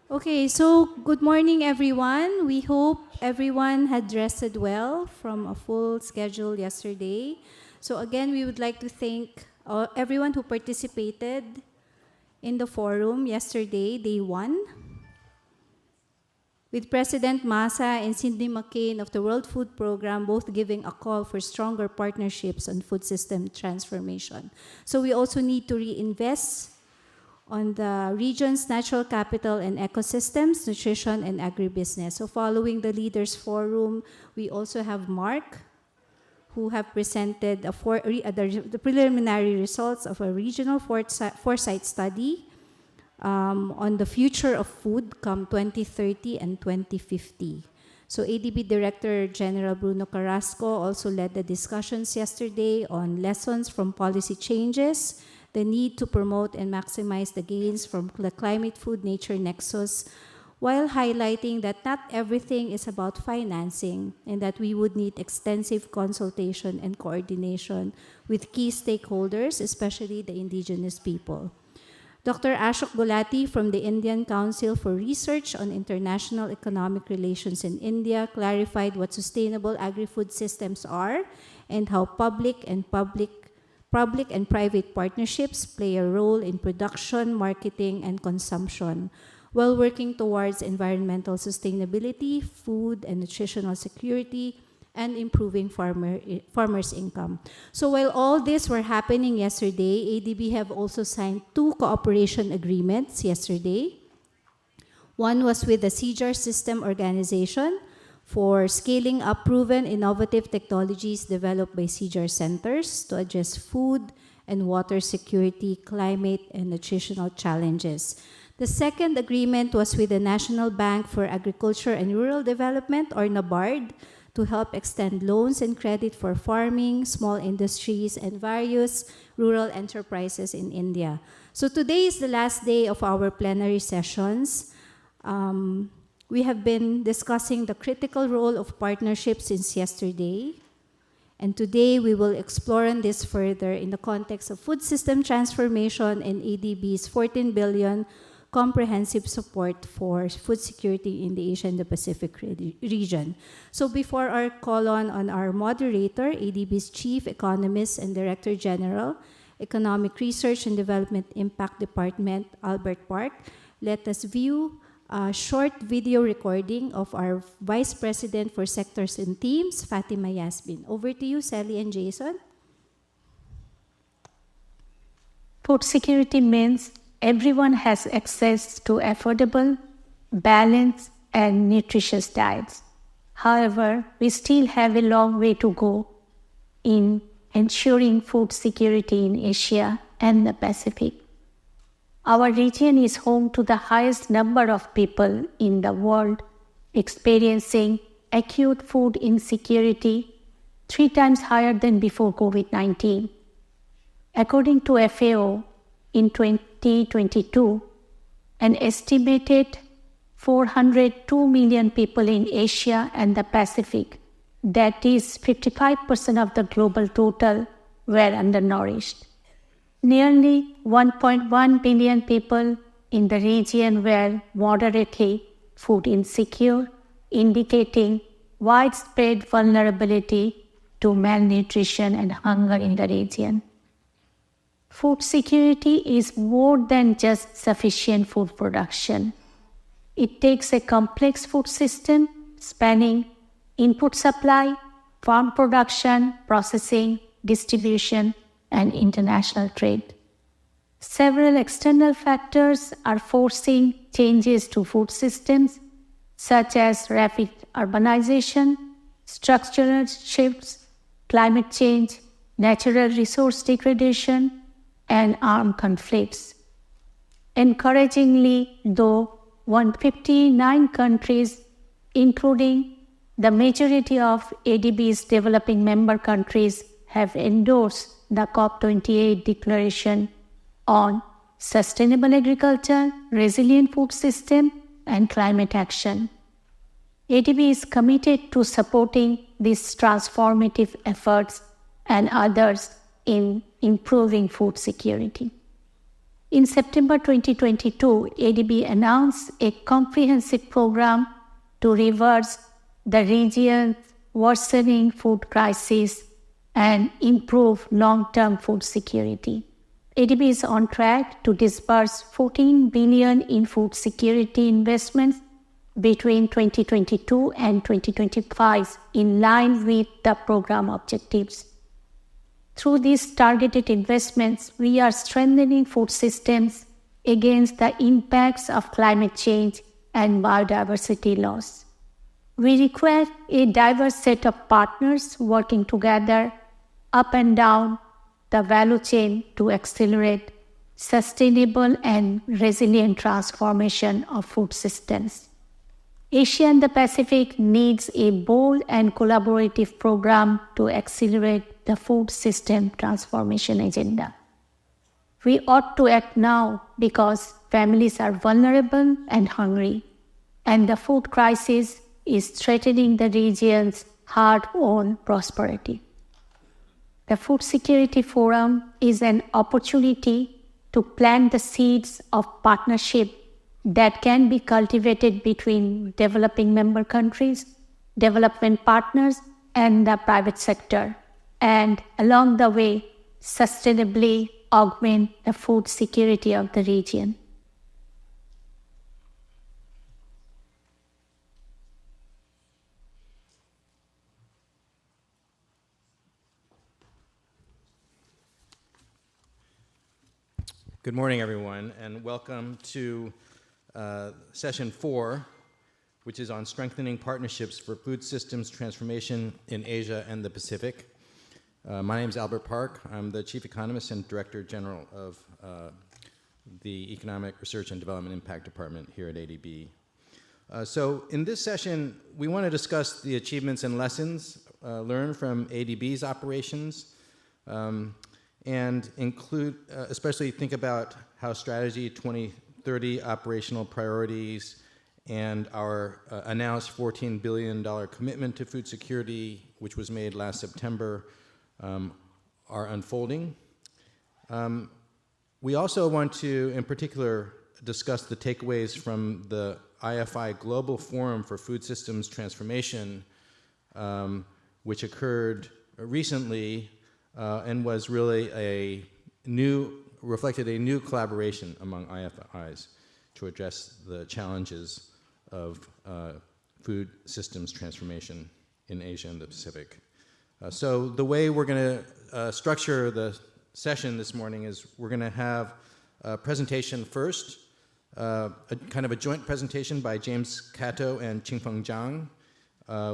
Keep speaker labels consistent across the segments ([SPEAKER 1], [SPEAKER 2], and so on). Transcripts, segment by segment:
[SPEAKER 1] Okay, so good morning, everyone. We hope everyone had rested well from a full schedule yesterday. So again, we would like to thank everyone who participated in the forum yesterday, day one, with President Massa and Cindy McCain of the World Food Program both giving a call for stronger partnerships on food system transformation. So we also need to reinvest on the region's natural capital and ecosystems, nutrition, and agribusiness. So following the Leaders Forum, we also have Mark, who have presented the preliminary results of a regional foresight study on the future of food come 2030 and 2050. So ADB Director General Bruno Carrasco also led the discussions yesterday on lessons from policy changes, the need to promote and maximize the gains from the climate-food-nature nexus, while highlighting that not everything is about financing and that we would need extensive consultation and coordination with key stakeholders, especially the indigenous people. Dr. Ashok Gulati from the Indian Council for Research on International Economic Relations in India clarified what sustainable agri-food systems are and how public and private partnerships play a role in production, marketing, and consumption, while working towards environmental sustainability, food and nutritional security, and improving farmers' income. So while all this were happening yesterday, ADB have also signed 2 cooperation agreements yesterday. One was with the CJAR System Organization for scaling up proven innovative technologies developed by CJAR centers to address food and water security, climate, and nutritional challenges. The second agreement was with the National Bank for Agriculture and Rural Development, or NABARD, to help extend loans and credit for farming, small industries, and various rural enterprises in India. So today is the last day of our plenary sessions. We have been discussing the critical role of partnership since yesterday. And today we will explore on this further in the context of food system transformation and ADB's 14 billion comprehensive support for food security in the Asia and the Pacific region. So before our call on our moderator, ADB's Chief Economist and Director General, Economic Research and Development Impact Department, Albert Park, let us view a short video recording of our Vice President for Sectors and Teams, Fatima Yasmin. Over to you, Sally and Jason.
[SPEAKER 2] Food security means everyone has access to affordable, balanced, and nutritious diets. However, we still have a long way to go in ensuring food security in Asia and the Pacific. Our region is home to the highest number of people in the world experiencing acute food insecurity, 3 times higher than before COVID-19. According to FAO, in 2022, an estimated 402 million people in Asia and the Pacific, that is 55% of the global total, were undernourished. Nearly 1.1 billion people in the region were moderately food insecure, indicating widespread vulnerability to malnutrition and hunger in the region. Food security is more than just sufficient food production. It takes a complex food system spanning input supply, farm production, processing, distribution, and international trade. Several external factors are forcing changes to food systems, such as rapid urbanization, structural shifts, climate change, natural resource degradation, and armed conflicts. Encouragingly, though, 159 countries, including the majority of ADB's developing member countries, have endorsed the COP28 Declaration on Sustainable Agriculture, Resilient Food System, and Climate Action. ADB is committed to supporting these transformative efforts and others in improving food security. In September 2022, ADB announced a comprehensive program to reverse the region's worsening food crisis and improve long-term food security. ADB is on track to disburse $14 billion in food security investments between 2022 and 2025 in line with the program objectives. Through these targeted investments, we are strengthening food systems against the impacts of climate change and biodiversity loss. We require a diverse set of partners working together up and down the value chain to accelerate sustainable and resilient transformation of food systems. Asia and the Pacific needs a bold and collaborative program to accelerate the food system transformation agenda. We ought to act now because families are vulnerable and hungry, and the food crisis is threatening the region's hard-won prosperity. The Food Security Forum is an opportunity to plant the seeds of partnership that can be cultivated between developing member countries, development partners, and the private sector, and along the way, sustainably augment the food security of the region.
[SPEAKER 3] Good morning, everyone, and welcome to Session 4, which is on strengthening partnerships for food systems transformation in Asia and the Pacific. My name is Albert Park. I'm the Chief Economist and Director General of the Economic Research and Development Impact Department here at ADB. So in this session, we want to discuss the achievements and lessons learned from ADB's operations and include, especially think about how Strategy 2030 operational priorities and our announced $14 billion commitment to food security, which was made last September, are unfolding. We also want to, in particular, discuss the takeaways from the IFI Global Forum for Food Systems Transformation, which occurred recently and was really reflected a new collaboration among IFIs to address the challenges of food systems transformation in Asia and the Pacific. So the way we're going to structure the session this morning is we're going to have a presentation first, kind of a joint presentation by James Cato and Qingfeng Zhang,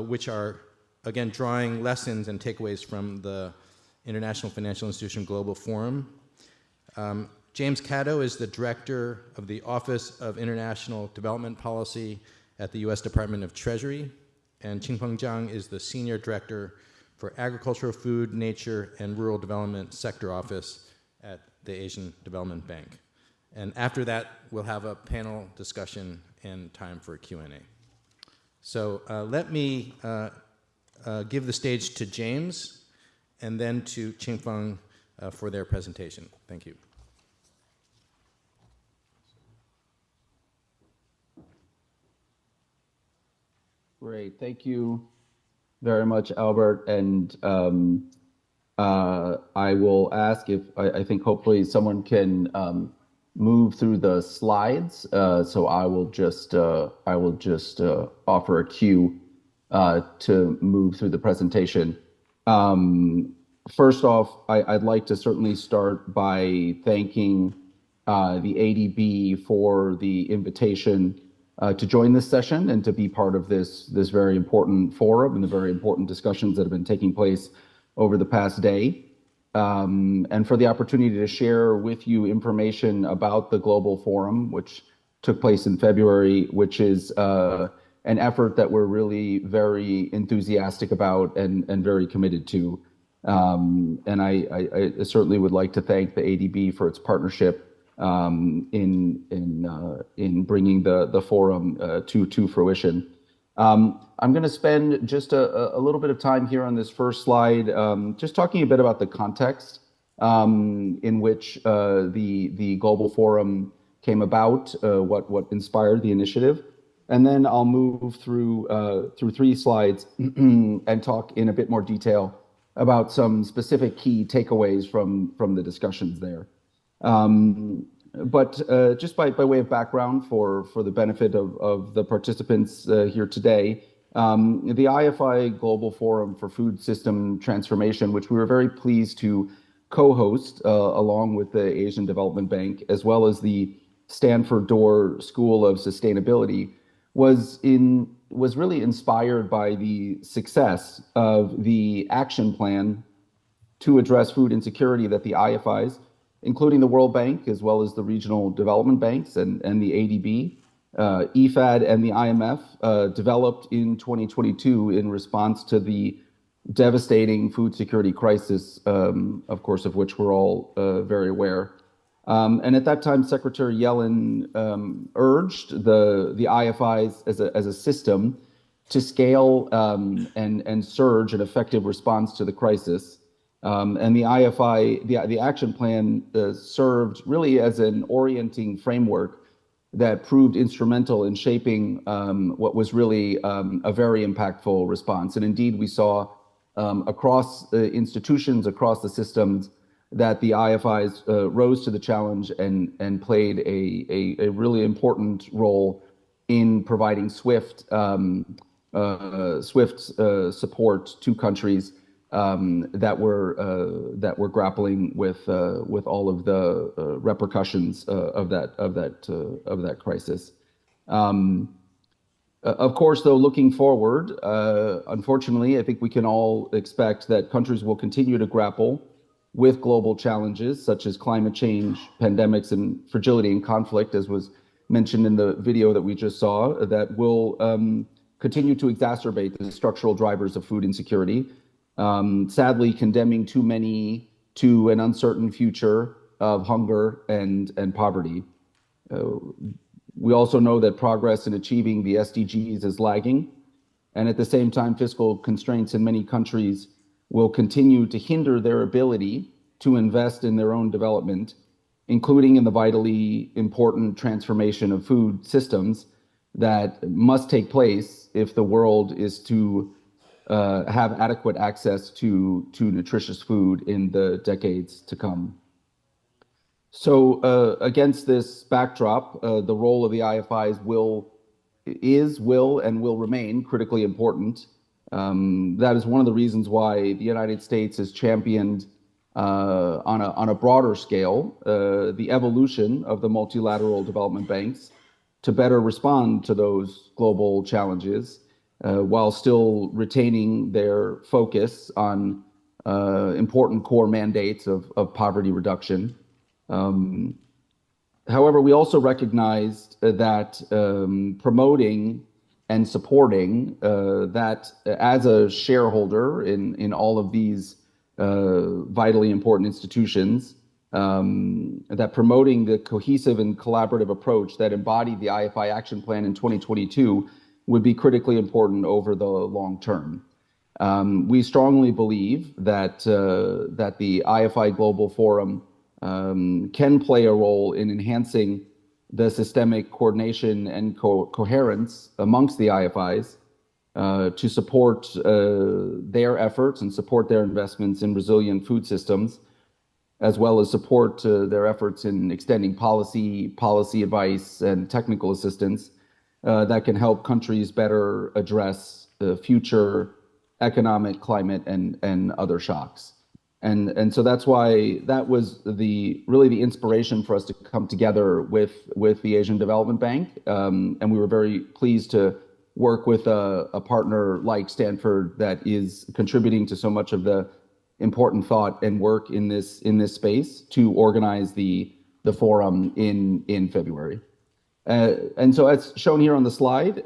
[SPEAKER 3] which are, again, drawing lessons and takeaways from the International Financial Institution Global Forum. James Cato is the director of the Office of International Development Policy at the U.S. Department of Treasury, and Qingfeng Zhang is the senior director for Agricultural, Food, Nature, and Rural Development Sector Office at the Asian Development Bank. And after that, we'll have a panel discussion and time for Q&A. So let me give the stage to James and then to Qingfeng for their presentation. Thank you.
[SPEAKER 4] Great, thank you very much, Albert. And I will ask if, I think hopefully someone can move through the slides. So I will just offer a cue to move through the presentation. First off, I'd like to certainly start by thanking the ADB for the invitation to join this session and to be part of this very important forum and the very important discussions that have been taking place over the past day, and for the opportunity to share with you information about the Global Forum, which took place in February, which is an effort that we're really very enthusiastic about and very committed to. And I certainly would like to thank the ADB for its partnership in bringing the forum to fruition. I'm going to spend just a little bit of time here on this first slide, just talking a bit about the context in which the Global Forum came about, what inspired the initiative. And then I'll move through 3 slides and talk in a bit more detail about some specific key takeaways from the discussions there. But just by way of background for the benefit of the participants here today, the IFI Global Forum for Food System Transformation, which we were very pleased to co-host along with the Asian Development Bank, as well as the Stanford Dorr School of Sustainability, was really inspired by the success of the action plan to address food insecurity that the IFIs, including the World Bank, as well as the regional development banks and the ADB, IFAD, and the IMF developed in 2022 in response to the devastating food security crisis, of course, of which we're all very aware. And at that time, Secretary Yellen urged the IFIs as a system to scale and surge an effective response to the crisis. And the IFI, the action plan served really as an orienting framework that proved instrumental in shaping what was really a very impactful response. And indeed, we saw across the institutions, across the systems, that the IFIs rose to the challenge and played a really important role in providing swift support to countries that were grappling with all of the repercussions of that crisis. Of course, though, looking forward, unfortunately, I think we can all expect that countries will continue to grapple with global challenges such as climate change, pandemics, and fragility and conflict, as was mentioned in the video that we just saw, that will continue to exacerbate the structural drivers of food insecurity, sadly condemning too many to an uncertain future of hunger and poverty. We also know that progress in achieving the SDGs is lagging, and at the same time, fiscal constraints in many countries will continue to hinder their ability to invest in their own development, including in the vitally important transformation of food systems that must take place if the world is to have adequate access to nutritious food in the decades to come. So against this backdrop, the role of the IFIs will remain critically important. That is one of the reasons why the United States has championed on a broader scale the evolution of the multilateral development banks to better respond to those global challenges while still retaining their focus on important core mandates of poverty reduction. However, we also recognized that promoting and supporting that as a shareholder in all of these vitally important institutions, that promoting the cohesive and collaborative approach that embodied the IFI Action Plan in 2022 would be critically important over the long term. We strongly believe that the IFI Global Forum can play a role in enhancing the systemic coordination and coherence amongst the IFIs to support their efforts and support their investments in resilient food systems, as well as support their efforts in extending policy advice and technical assistance that can help countries better address future economic, climate, and other shocks. And so that's why that was really the inspiration for us to come together with the Asian Development Bank. And we were very pleased to work with a partner like Stanford that is contributing to so much of the important thought and work in this space to organize the forum in February. And so as shown here on the slide,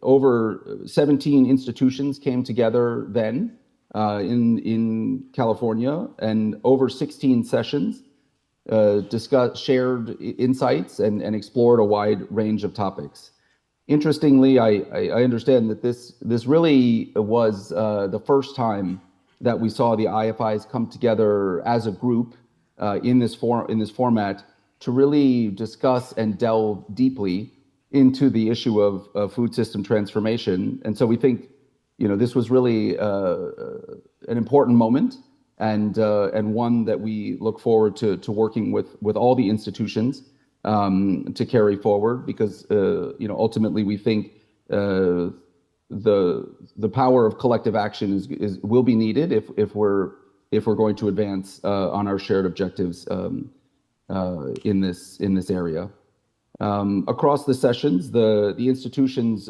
[SPEAKER 4] over 17 institutions came together then in California, and over 16 sessions shared insights and explored a wide range of topics. Interestingly, I understand that this really was the first time that we saw the IFIs come together as a group in this format to really discuss and delve deeply into the issue of food system transformation. And so we think, this was really an important moment, and one that we look forward to working with all the institutions to carry forward, because ultimately we think the power of collective action will be needed if we're going to advance on our shared objectives in this area. Across the sessions, the institutions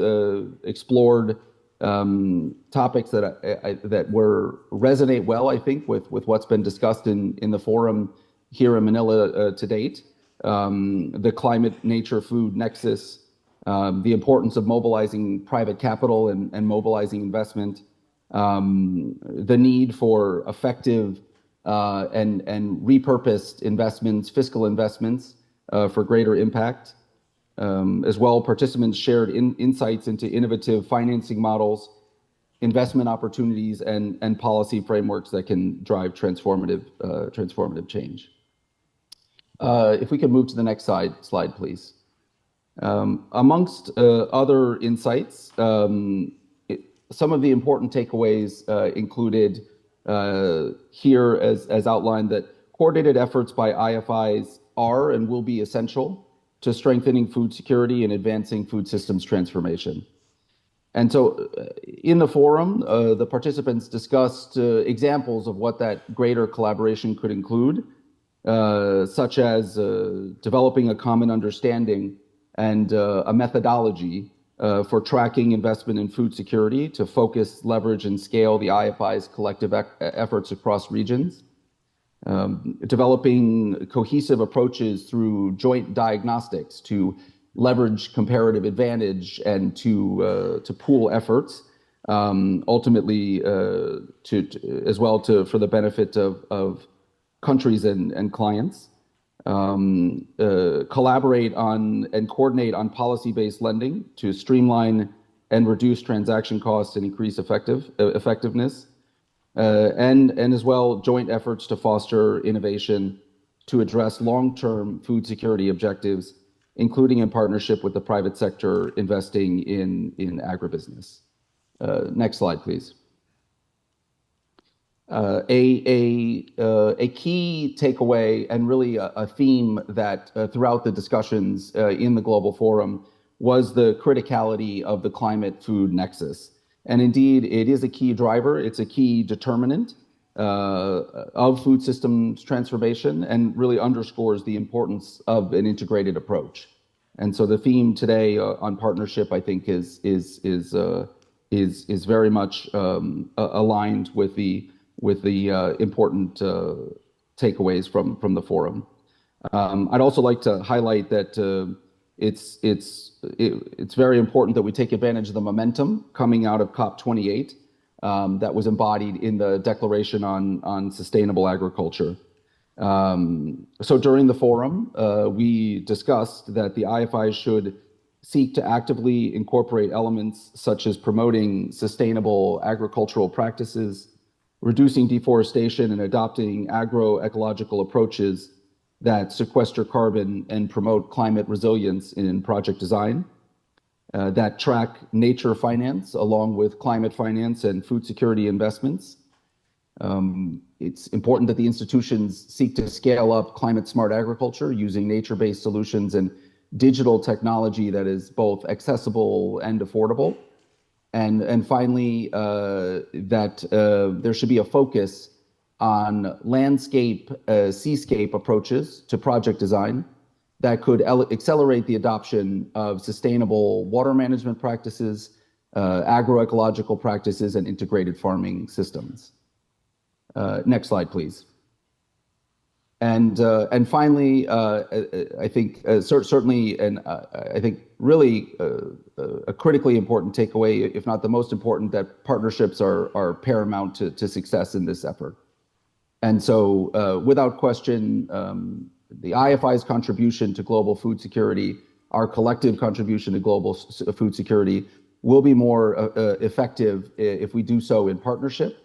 [SPEAKER 4] explored topics that resonate well, I think, with what's been discussed in the forum here in Manila to date. The climate-nature-food-nexus, the importance of mobilizing private capital and mobilizing investment, the need for effective and repurposed investments, fiscal investments for greater impact. As well, participants shared insights into innovative financing models, investment opportunities, and policy frameworks that can drive transformative change. If we could move to the next slide, please. Amongst other insights, some of the important takeaways included here as outlined that coordinated efforts by IFIs are and will be essential to strengthening food security and advancing food systems transformation. And so in the forum, the participants discussed examples of what that greater collaboration could include, such as developing a common understanding and a methodology for tracking investment in food security to focus, leverage, and scale the IFI's collective efforts across regions. Developing cohesive approaches through joint diagnostics to leverage comparative advantage and to pool efforts, ultimately as well for the benefit of countries and clients. Collaborate on and coordinate on policy-based lending to streamline and reduce transaction costs and increase effectiveness. And as well, joint efforts to foster innovation to address long-term food security objectives, including in partnership with the private sector investing in agribusiness. Next slide, please. A key takeaway and really a theme that throughout the discussions in the Global Forum was the criticality of the climate-food-nexus. And indeed, it is a key driver. It's a key determinant of food systems transformation and really underscores the importance of an integrated approach. And so the theme today on partnership, I think, is very much aligned with the important takeaways from the forum. I'd also like to highlight that it's very important that we take advantage of the momentum coming out of COP28 that was embodied in the Declaration on Sustainable Agriculture. So during the forum, we discussed that the IFI should seek to actively incorporate elements such as promoting sustainable agricultural practices, reducing deforestation, and adopting agroecological approaches that sequester carbon and promote climate resilience in project design, that track nature finance along with climate finance and food security investments. It's important that the institutions seek to scale up climate-smart agriculture using nature-based solutions and digital technology that is both accessible and affordable. And finally, that there should be a focus on landscape, seascape approaches to project design that could accelerate the adoption of sustainable water management practices, agroecological practices, and integrated farming systems. Next slide, please. And finally, I think certainly, and I think really a critically important takeaway, if not the most important, that partnerships are paramount to success in this effort. And so, without question, the IFI's contribution to global food security, our collective contribution to global food security, will be more effective if we do so in partnership.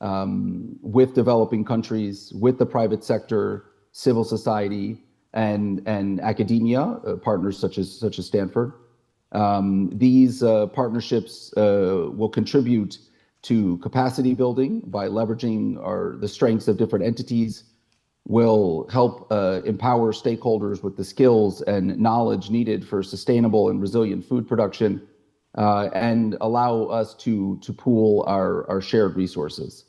[SPEAKER 4] with developing countries, with the private sector, civil society, and academia, partners such as Stanford. These partnerships will contribute to capacity building by leveraging the strengths of different entities, will help empower stakeholders with the skills and knowledge needed for sustainable and resilient food production, and allow us to pool our shared resources.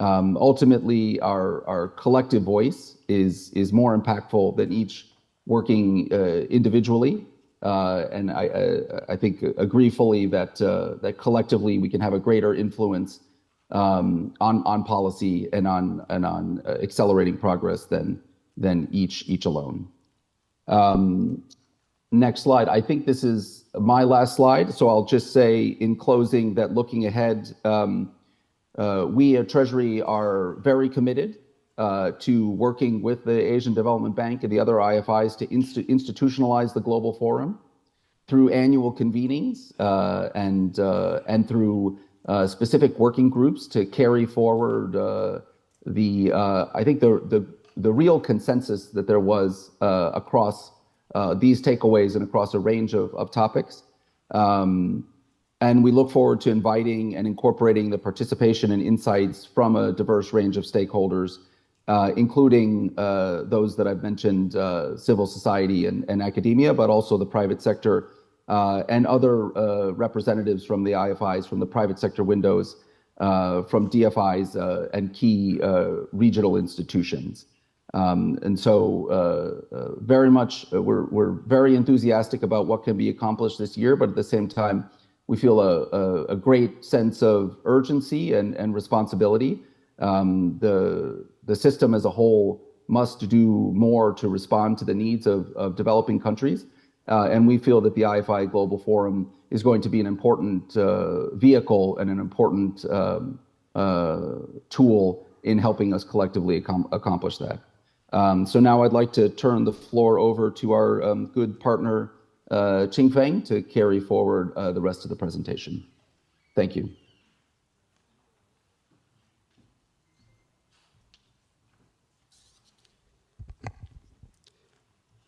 [SPEAKER 4] Ultimately, our collective voice is more impactful than each working individually. And I think agree fully that collectively we can have a greater influence on policy and on accelerating progress than each alone. Next slide. I think this is my last slide, so I'll just say in closing that looking ahead, we at Treasury are very committed to working with the Asian Development Bank and the other IFIs to institutionalize the Global Forum through annual convenings and through specific working groups to carry forward I think the real consensus that there was across these takeaways and across a range of topics. And we look forward to inviting and incorporating the participation and insights from a diverse range of stakeholders, including those that I've mentioned, civil society and academia, but also the private sector and other representatives from the IFIs, from the private sector windows, from DFIs and key regional institutions. And so very much, we're very enthusiastic about what can be accomplished this year, but at the same time, we feel a great sense of urgency and responsibility. The system as a whole must do more to respond to the needs of developing countries. And we feel that the IFI Global Forum is going to be an important vehicle and an important tool in helping us collectively accomplish that. So now I'd like to turn the floor over to our good partner, Ching Feng, to carry forward the rest of the presentation. Thank you.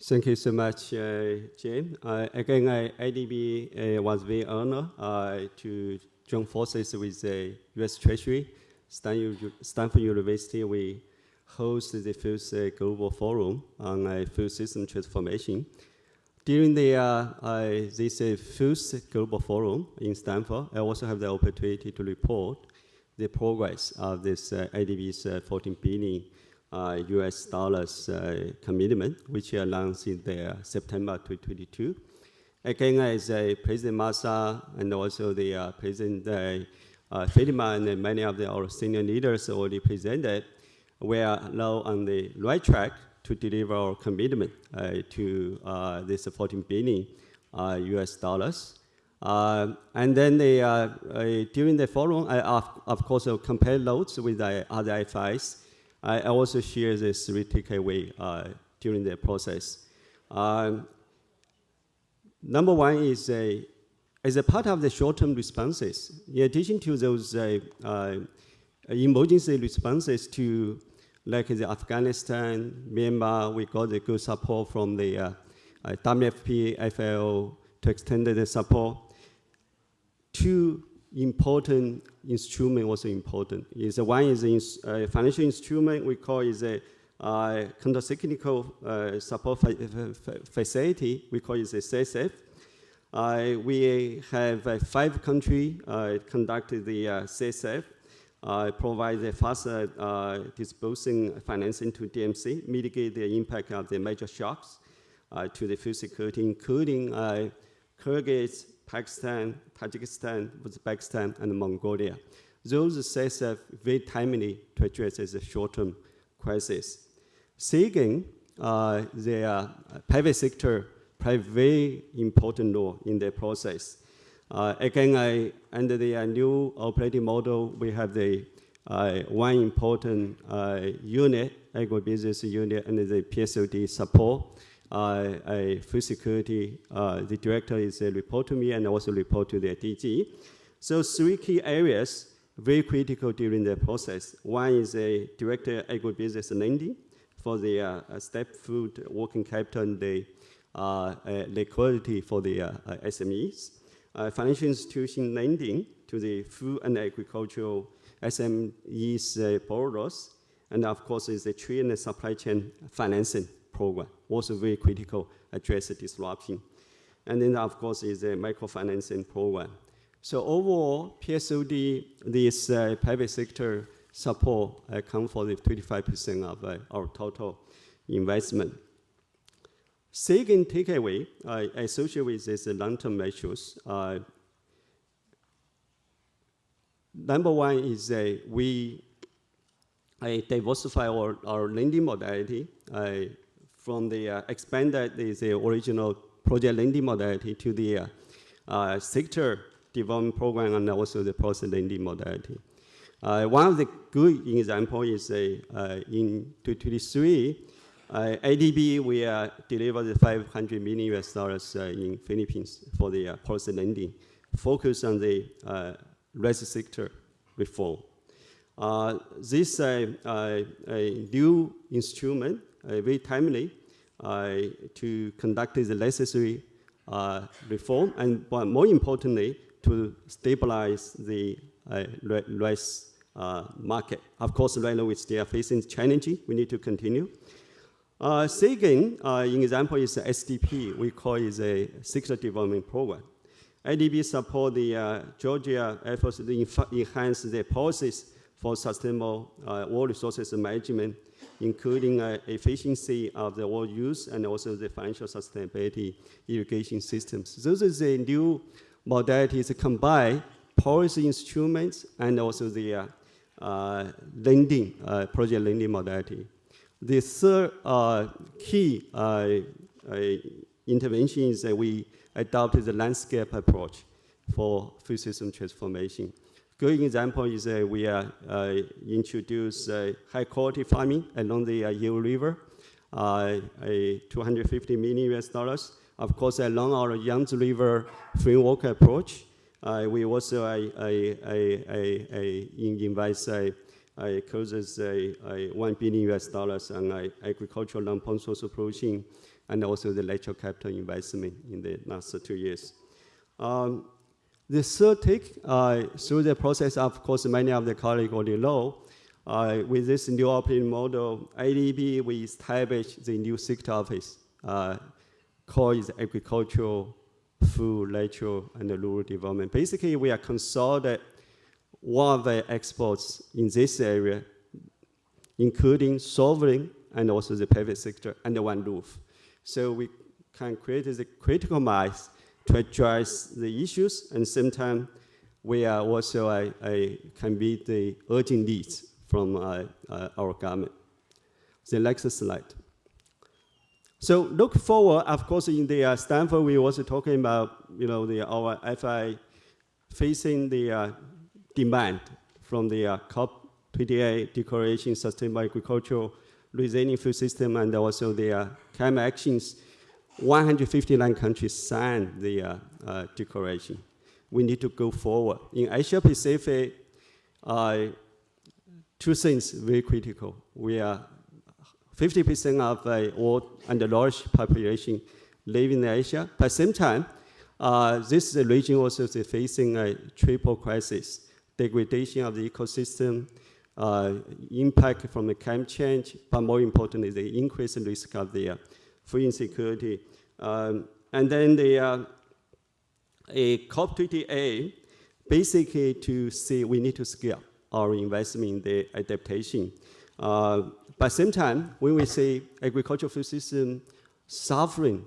[SPEAKER 5] Thank you so much, Jane. Again, IDB was very honored to join forces with the U.S. Treasury, Stanford University. We host the first Global Forum on food system transformation. During this first Global Forum in Stanford, I also have the opportunity to report the progress of this IDB's $14 billion US dollars commitment, which announced in September 2022. Again, as President Massa and also the President Friedman and many of our senior leaders already presented, we are now on the right track to deliver our commitment to this $14 billion US dollars. And then during the forum, I of course compare notes with the other IFIs. I also share this three takeaway during the process. Number one is as a part of the short-term responses, in addition to those emergency responses to like the Afghanistan, Myanmar, we got the good support from the WFP, FAO to extend the support. Two important instrument also important. One is a financial instrument we call is a counter-cyclical support facility. We call it a CSF. We have 5 countries conducted the CSF, provide the faster disbursing financing to DMC, mitigate the impact of the major shocks to the food security, including Kyrgyz, Pakistan, Tajikistan, Uzbekistan, and Mongolia. Those CSF very timely to address as a short-term crisis. Second, the private sector play very important role in the process. Again, under the new operating model, we have the one important unit, agribusiness unit, and the PSOD support. Food security, the director is report to me and also report to the DG. So 3 key areas very critical during the process. One is a direct agribusiness lending for the step food working capital and the liquidity for the SMEs. Financial institution lending to the food and agricultural SMEs borrowers, and of course is the trade and supply chain financing program, also very critical, address the disruption. And then of course is a microfinancing program. So overall, PSOD, this private sector support account for the 25% of our total investment. Second takeaway associated with these long-term measures. Number one is we diversify our lending modality from the expanded the original project lending modality to the sector development program and also the process lending modality. One of the good examples is in 2023, ADB, we delivered $500 million in Philippines for the process lending, focused on the rice sector reform. This new instrument, very timely to conduct the necessary reform, and but more importantly, to stabilize the rice market. Of course, right now we still are facing challenges. We need to continue. Second, an example is the SDP. We call it a sector development program. ADB support the Georgia efforts to enhance the policies for sustainable water resources management, including efficiency of the water use and also the financial sustainability irrigation systems. Those are the new modalities that combine policy instruments and also the lending, project lending modality. The third key intervention is that we adopted the landscape approach for food system transformation. Good example is we introduced high quality farming along the Yale River, $250 million. Of course, along our Yangtze River framework approach, we also invest closes $1 billion on agricultural non-pond source approaching, and also the natural capital investment in the last 2 years. The third take, through the process, of course, many of the colleagues already know, with this new operating model, ADB, we established the new sector office called Agricultural, Food, Natural, and Rural Development. Basically, we are consolidating one of the exports in this area, including sovereign and also the private sector under one roof. So we can create the critical mass to address the issues, and same time, we are also can meet the urgent needs from our government. The next slide. So look forward, of course, in the Stanford, we were also talking about, our IFI facing the demand from the COP28 Declaration, Sustainable Agricultural Resilient Food System, and also the climate actions. 159 countries signed the declaration. We need to go forward. In Asia Pacific, two things very critical. We are 50% of the world and the large population live in Asia. But at the same time, this region also is facing a triple crisis: degradation of the ecosystem, impact from the climate change, but more importantly, the increased risk of the food insecurity. And then the COP28, basically to say we need to scale our investment in the adaptation. But at the same time, when we say agricultural food system suffering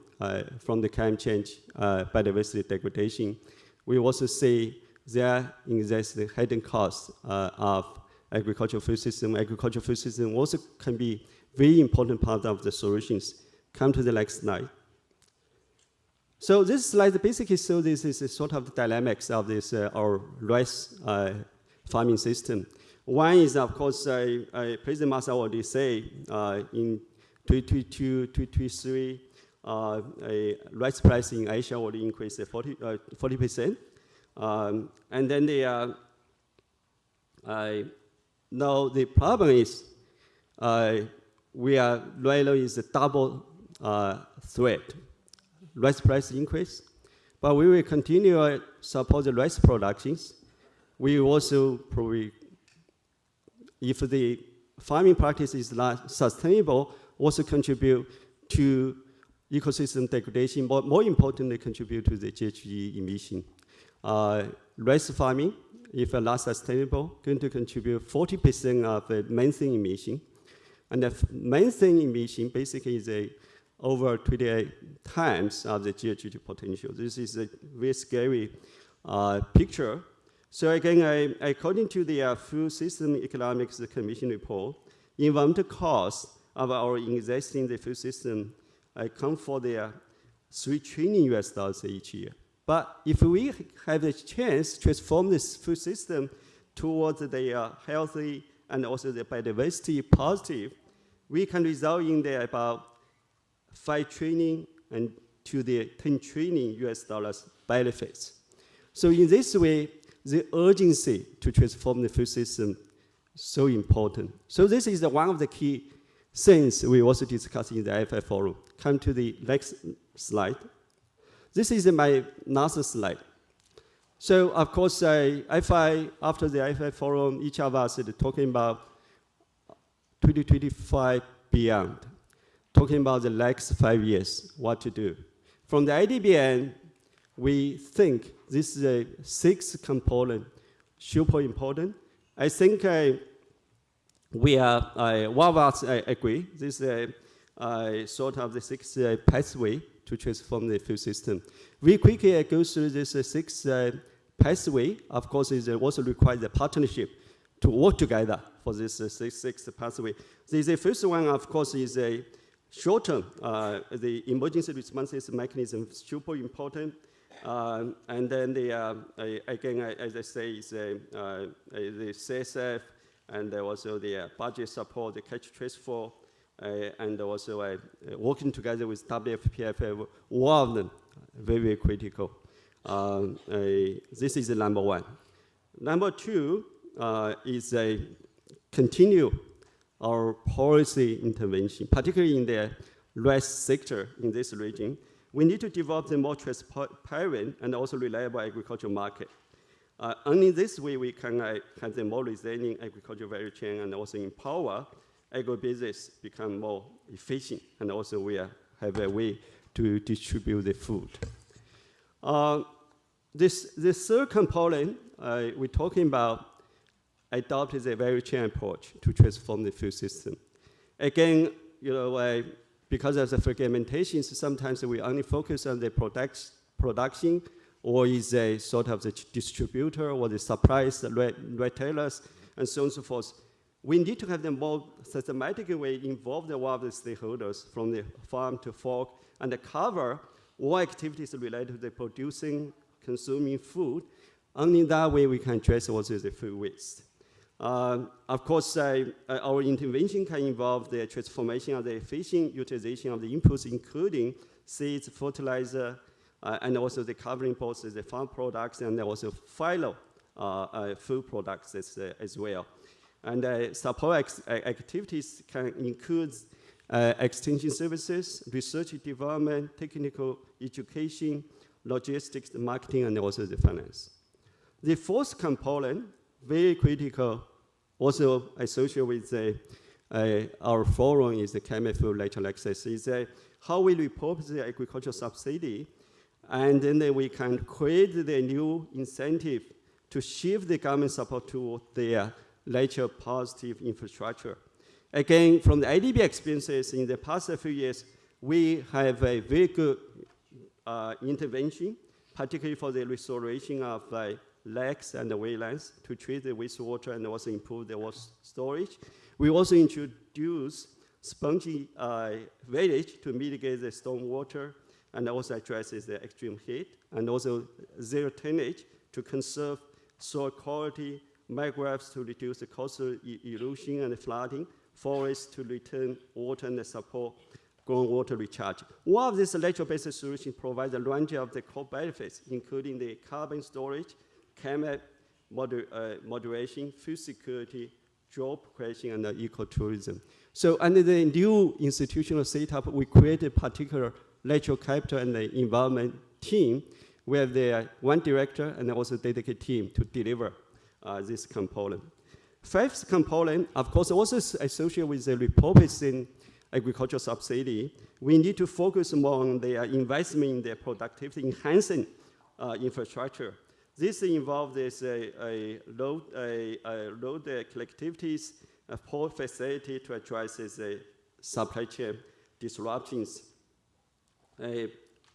[SPEAKER 5] from the climate change, biodiversity degradation, we also say there exists the hidden cost of agricultural food system. Agricultural food system also can be very important part of the solutions. Come to the next slide. So this slide basically shows this is a sort of the dynamics of this our rice farming system. One is, of course, President Massa already say in 2022, 2023, rice price in Asia already increased 40%. And then Now the problem is rice is a double threat. Rice price increase, but we will continue support the rice productions. We also probably, if the farming practice is not sustainable, also contribute to ecosystem degradation, but more importantly, contribute to the GHG emission. Rice farming, if not sustainable, going to contribute 40% of the methane emission. And the methane emission basically is over 28 times of the GHG potential. This is a very scary picture. So again, according to the Food System Economics Commission report, environmental costs of our existing the food system come for the $3 trillion each year. But if we have the chance to transform this food system towards the healthy and also the biodiversity positive, we can result in the about $5 trillion and to the $10 trillion benefits. So in this way, the urgency to transform the food system is so important. So this is one of the key things we also discussed in the IFI Forum. Come to the next slide. This is my last slide. So of course, after the IFI Forum, each of us is talking about 2025 beyond, talking about the next 5 years, what to do. From the IDBN, we think this is a 6 component, super important. I think we are, one of us agree, this is sort of the 6 pathway to transform the food system. We quickly go through this 6 pathway. Of course, it also requires a partnership to work together for this 6 pathway. The first one, of course, is a short-term. The emergency response mechanism is super important. And then again, as I say, is the CSF, and also the budget support, the catch trace for, and also working together with WFPFF, all of them very, very critical. This is the number 1. Number 2 is continue our policy intervention, particularly in the rice sector in this region. We need to develop the more transparent and also reliable agricultural market. Only this way we can have the more resilient agricultural value chain and also empower agribusiness become more efficient, and also we have a way to distribute the food. This third component, we're talking about adopt a value chain approach to transform the food system. Again, because of the fragmentation, sometimes we only focus on the production, or is a sort of the distributor or the suppliers, the retailers, and so on and so forth. We need to have the more systematic way involve all of the stakeholders from the farm to fork, and cover all activities related to the producing, consuming food. Only in that way we can address also the food waste. Of course, our intervention can involve the transformation of the efficient utilization of the inputs, including seeds, fertilizer, and also the covering both the farm products and also final food products as well. And support activities can include extension services, research and development, technical education, logistics, marketing, and also the finance. The fourth component, very critical, also associated with our forum, is the climate-food-nexus. Is how we report the agricultural subsidy, and then we can create the new incentive to shift the government support to their nature positive infrastructure. Again, from the IDB experiences in the past few years, we have a very good intervention, particularly for the restoration of lakes and the wetlands to treat the wastewater and also improve the water storage. We also introduce spongy village to mitigate the storm water and also addresses the extreme heat, and also zero tillage to conserve soil quality, mangroves to reduce the coastal erosion and flooding, forests to return water and support groundwater recharge. One of these nature-based solutions provides a range of the core benefits, including the carbon storage, climate moderation, food security, job creation, and ecotourism. So under the new institutional setup, we created a particular natural capital and the environment team where there are one director and also dedicated team to deliver this component. Fifth component, of course, also associated with the repurposing agricultural subsidy. We need to focus more on their investment in their productivity enhancing infrastructure. This involves load collectivities, a port facility to address supply chain disruptions.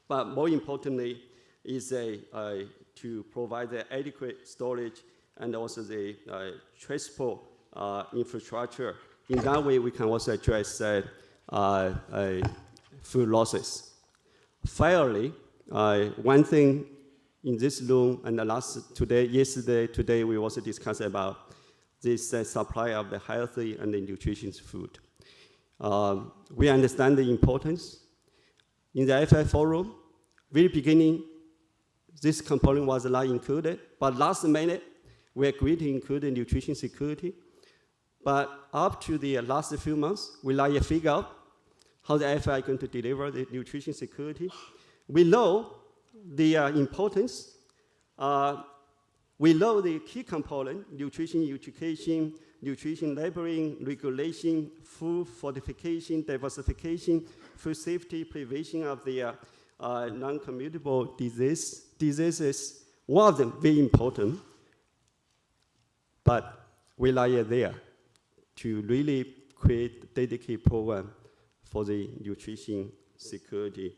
[SPEAKER 5] But more importantly, is to provide the adequate storage and also the transport infrastructure. In that way, we can also address food losses. Finally, one thing in this room and yesterday, we also discussed about this supply of the healthy and the nutritious food. We understand the importance. In the IFI Forum, very beginning, this component was not included, but last minute, we agreed to include the nutrition security. But up to the last few months, we like to figure out how the IFI is going to deliver the nutrition security. We know the importance. We know the key component, nutrition education, nutrition labeling, regulation, food fortification, diversification, food safety, prevention of the non-communicable diseases. All of them very important. But we lie there to really create a dedicated program for the nutrition security.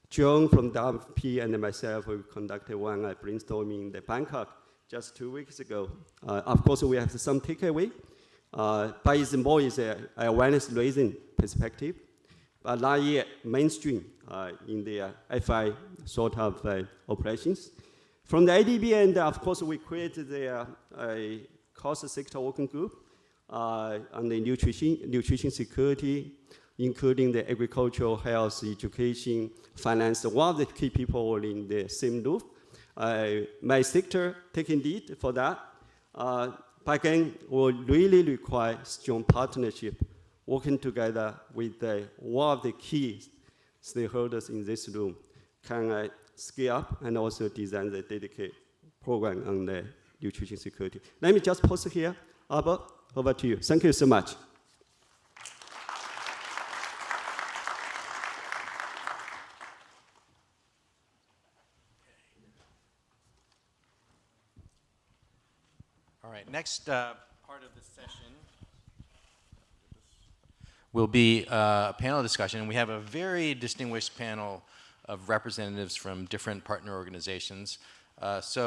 [SPEAKER 5] John from WP and myself, we conducted one brainstorming in Bangkok just 2 weeks ago. Of course, we have some takeaway, but it's more is an awareness-raising perspective, but not yet mainstream in the FI sort of operations. From the IDB end, of course, we created the cost sector working group on the nutrition security, including the agricultural, health, education, finance. One of the key people are in the same loop. My sector taking lead for that. But again, will really require strong partnership, working together with one of the key stakeholders in this room. Can scale up and also design the dedicated program on the nutrition security. Let me just pause here. Albert, over to you. Thank you so much.
[SPEAKER 3] All right, next part of this session will be a panel discussion. We have a very distinguished panel of representatives from different partner organizations. As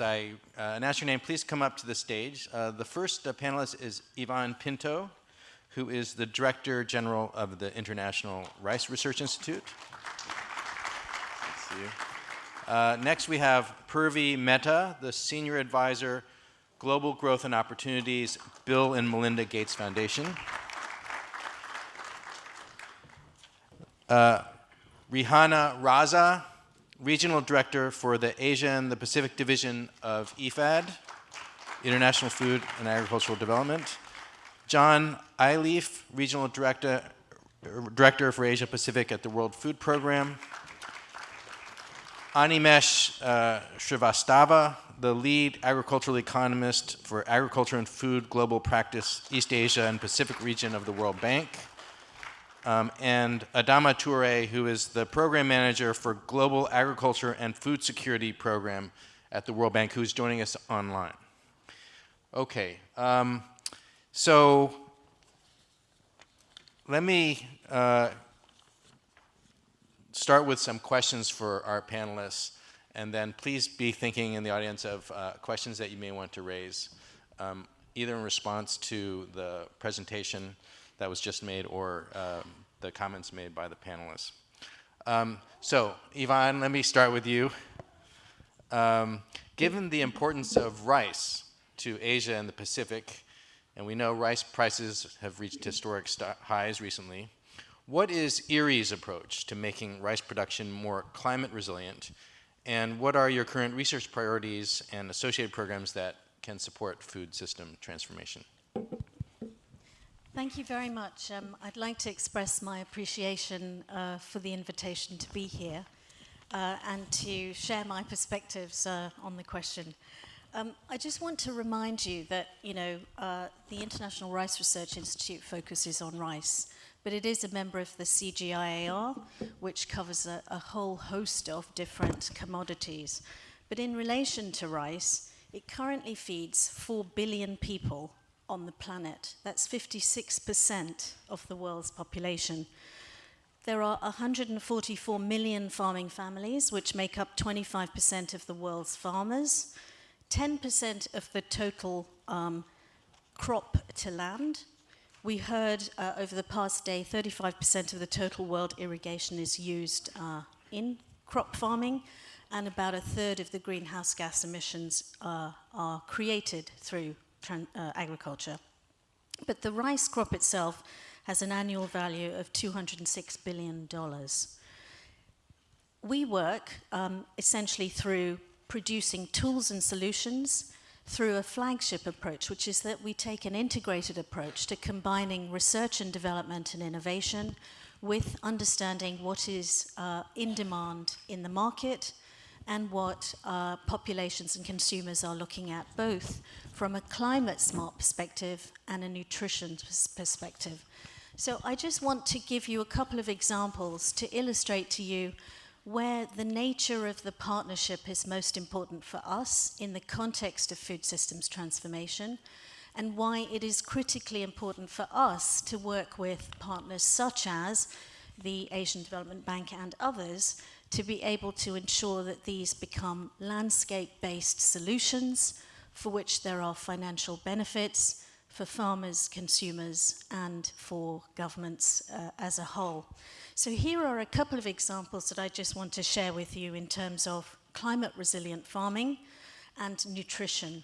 [SPEAKER 3] I announce your name, please come up to the stage. The first panelist is Ivan Pinto, who is the Director General of the International Rice Research Institute. Next, we have Purvi Mehta, the Senior Advisor, Global Growth and Opportunities, Bill and Melinda Gates Foundation. Rihanna Raza, Regional Director for the Asia and the Pacific Division of IFAD, International Food and Agricultural Development. John Eilief, Regional Director for Asia Pacific at the World Food Program. Animesh Srivastava, the lead agricultural economist for Agriculture and Food Global Practice, East Asia and Pacific region of the World Bank. And Adama Toure, who is the program manager for Global Agriculture and Food Security Program at the World Bank, who's joining us online. Okay, so let me start with some questions for our panelists, and then please be thinking in the audience of questions that you may want to raise, either in response to the presentation that was just made or the comments made by the panelists. So, Ivan, let me start with you. Given the importance of rice to Asia and the Pacific, and we know rice prices have reached historic highs recently, what is IRRI's approach to making rice production more climate resilient? And what are your current research priorities and associated programs that can support food system transformation.
[SPEAKER 6] Thank you very much. I'd like to express my appreciation for the invitation to be here and to share my perspectives on the question. I just want to remind you that, the International Rice Research Institute focuses on rice, but it is a member of the CGIAR, which covers a whole host of different commodities. But in relation to rice, it currently feeds 4 billion people on the planet. That's 56% of the world's population. There are 144 million farming families, which make up 25% of the world's farmers, 10% of the total crop to land. We heard over the past day, 35% of the total world irrigation is used in crop farming, and about a third of the greenhouse gas emissions are created through agriculture. But the rice crop itself has an annual value of $206 billion. We work essentially through producing tools and solutions through a flagship approach, which is that we take an integrated approach to combining research and development and innovation with understanding what is in demand in the market and what populations and consumers are looking at, both from a climate-smart perspective and a nutrition perspective. So I just want to give you a couple of examples to illustrate to you where the nature of the partnership is most important for us in the context of food systems transformation, and why it is critically important for us to work with partners such as the Asian Development Bank and others to be able to ensure that these become landscape-based solutions for which there are financial benefits for farmers, consumers, and for governments as a whole. So here are a couple of examples that I just want to share with you in terms of climate-resilient farming and nutrition.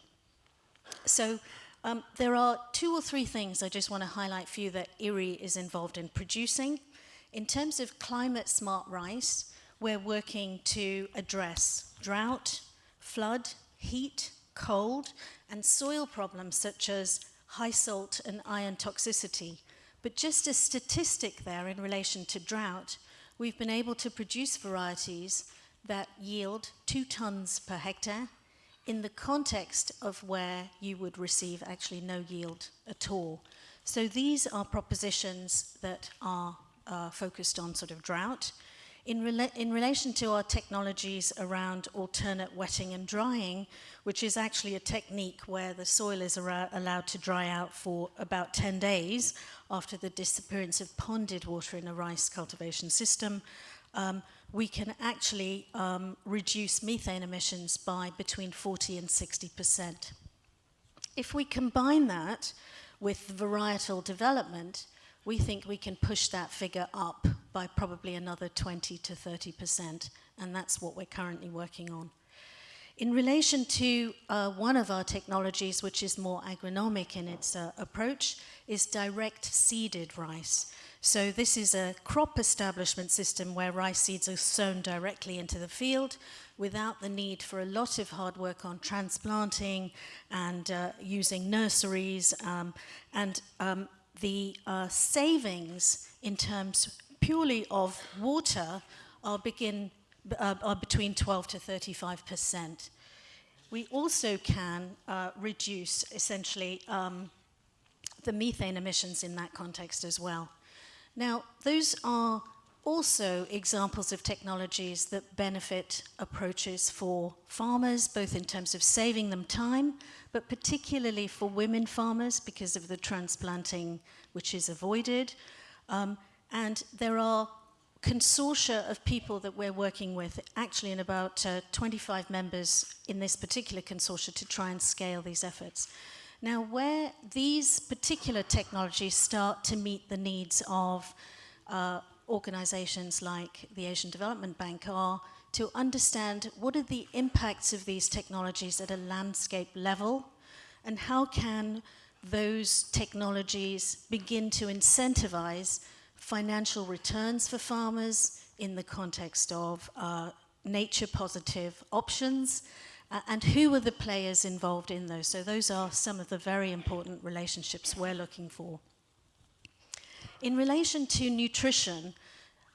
[SPEAKER 6] So there are 2 or 3 things I just want to highlight for you that IRRI is involved in producing. In terms of climate-smart rice, we're working to address drought, flood, heat, cold, and soil problems such as high salt and iron toxicity. But just a statistic there in relation to drought, we've been able to produce varieties that yield 2 tons per hectare in the context of where you would receive actually no yield at all. So these are propositions that are focused on sort of drought. In relation to our technologies around alternate wetting and drying, which is actually a technique where the soil is allowed to dry out for about 10 days after the disappearance of ponded water in a rice cultivation system, we can actually reduce methane emissions by between 40 and 60%. If we combine that with varietal development, we think we can push that figure up by probably another 20 to 30%, and that's what we're currently working on. In relation to one of our technologies, which is more agronomic in its approach, is direct seeded rice. So this is a crop establishment system where rice seeds are sown directly into the field without the need for a lot of hard work on transplanting and using nurseries, the savings in terms purely of water are between 12 to 35%. We also can reduce essentially the methane emissions in that context as well. Now, those are also examples of technologies that benefit approaches for farmers, both in terms of saving them time, but particularly for women farmers because of the transplanting which is avoided. And there are consortia of people that we're working with, actually in about 25 members in this particular consortia to try and scale these efforts. Now, where these particular technologies start to meet the needs of organizations like the Asian Development Bank are to understand what are the impacts of these technologies at a landscape level, and how can those technologies begin to incentivize financial returns for farmers in the context of nature-positive options, and who are the players involved in those. So those are some of the very important relationships we're looking for. In relation to nutrition,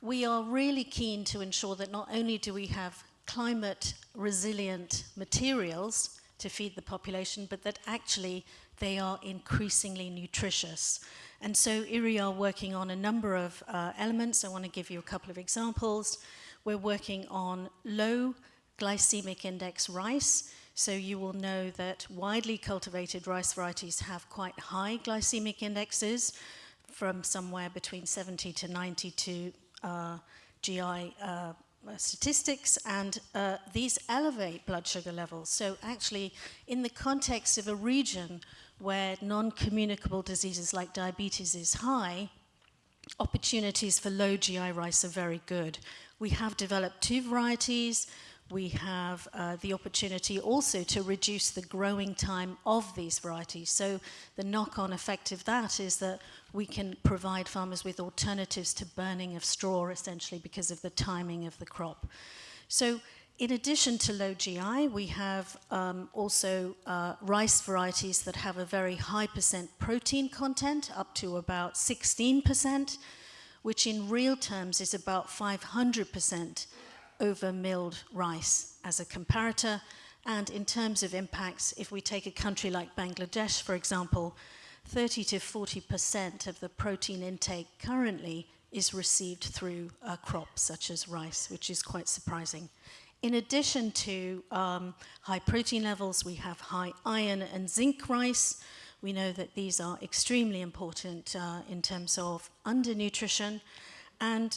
[SPEAKER 6] we are really keen to ensure that not only do we have climate resilient materials to feed the population, but that actually they are increasingly nutritious. And so IRI are working on a number of elements. I want to give you a couple of examples. We're working on low glycemic index rice. So you will know that widely cultivated rice varieties have quite high glycemic indexes, from somewhere between 70 to 92 GI statistics, and these elevate blood sugar levels. So actually, in the context of a region where non-communicable diseases like diabetes is high, opportunities for low GI rice are very good. We have developed 2 varieties. We have the opportunity also to reduce the growing time of these varieties. So the knock-on effect of that is that we can provide farmers with alternatives to burning of straw, essentially because of the timing of the crop. So in addition to low GI, we have also rice varieties that have a very high percent protein content, up to about 16%, which in real terms is about 500% over milled rice as a comparator. And in terms of impacts, if we take a country like Bangladesh, for example, 30 to 40% of the protein intake currently is received through crops such as rice, which is quite surprising. In addition to high protein levels, we have high iron and zinc rice. We know that these are extremely important in terms of undernutrition. And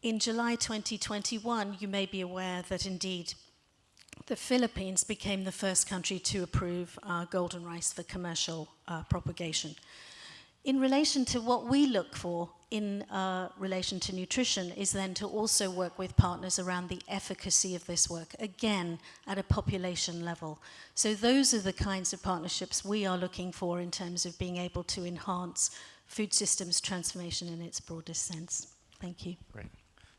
[SPEAKER 6] in July 2021, you may be aware that indeed the Philippines became the first country to approve golden rice for commercial propagation. In relation to what we look for in relation to nutrition is then to also work with partners around the efficacy of this work, again, at a population level. So those are the kinds of partnerships we are looking for in terms of being able to enhance food systems transformation in its broadest sense. Thank you.
[SPEAKER 3] Great.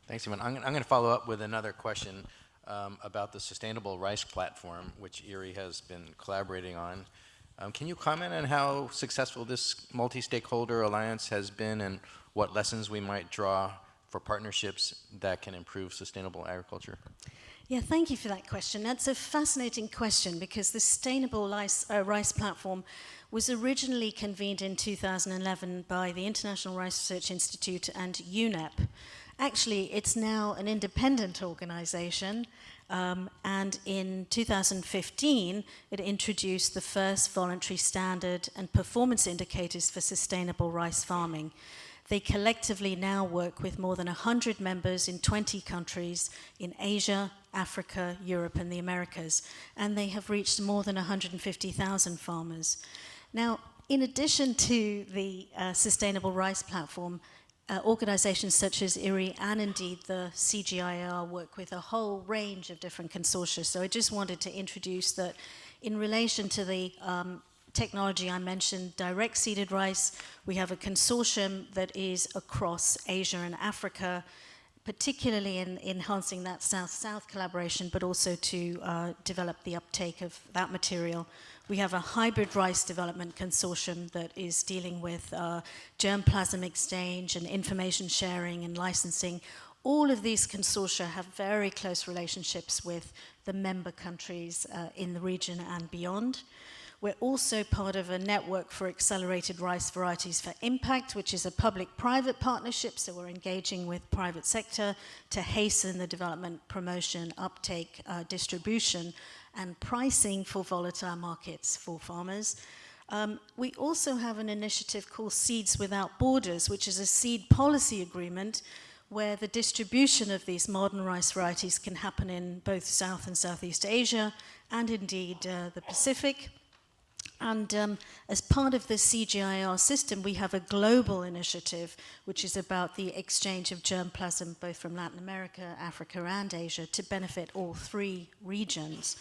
[SPEAKER 3] Thanks, Iman. I'm going to follow up with another question about the Sustainable Rice Platform, which IRI has been collaborating on. Can you comment on how successful this multi-stakeholder alliance has been and what lessons we might draw for partnerships that can improve sustainable agriculture?
[SPEAKER 6] Yeah, thank you for that question. That's a fascinating question because the Sustainable Rice Platform was originally convened in 2011 by the International Rice Research Institute and UNEP. Actually, it's now an independent organization, and in 2015, it introduced the first voluntary standard and performance indicators for sustainable rice farming. They collectively now work with more than 100 members in 20 countries in Asia, Africa, Europe, and the Americas, and they have reached more than 150,000 farmers. Now, in addition to the Sustainable Rice Platform, organizations such as IRI and indeed the sg-afnr work with a whole range of different consortia. So I just wanted to introduce that in relation to the technology I mentioned, direct seeded rice, we have a consortium that is across Asia and Africa, particularly in enhancing that South-South collaboration, but also to develop the uptake of that material. We have a hybrid rice development consortium that is dealing with germplasm exchange and information sharing and licensing. All of these consortia have very close relationships with the member countries in the region and beyond. We're also part of a network for accelerated rice varieties for impact, which is a public-private partnership, so we're engaging with private sector to hasten the development, promotion, uptake, distribution, and pricing for volatile markets for farmers. We also have an initiative called Seeds Without Borders, which is a seed policy agreement where the distribution of these modern rice varieties can happen in both South and Southeast Asia and indeed the Pacific. And as part of the sg-afnr system, we have a global initiative which is about the exchange of germplasm both from Latin America, Africa, and Asia to benefit all 3 regions.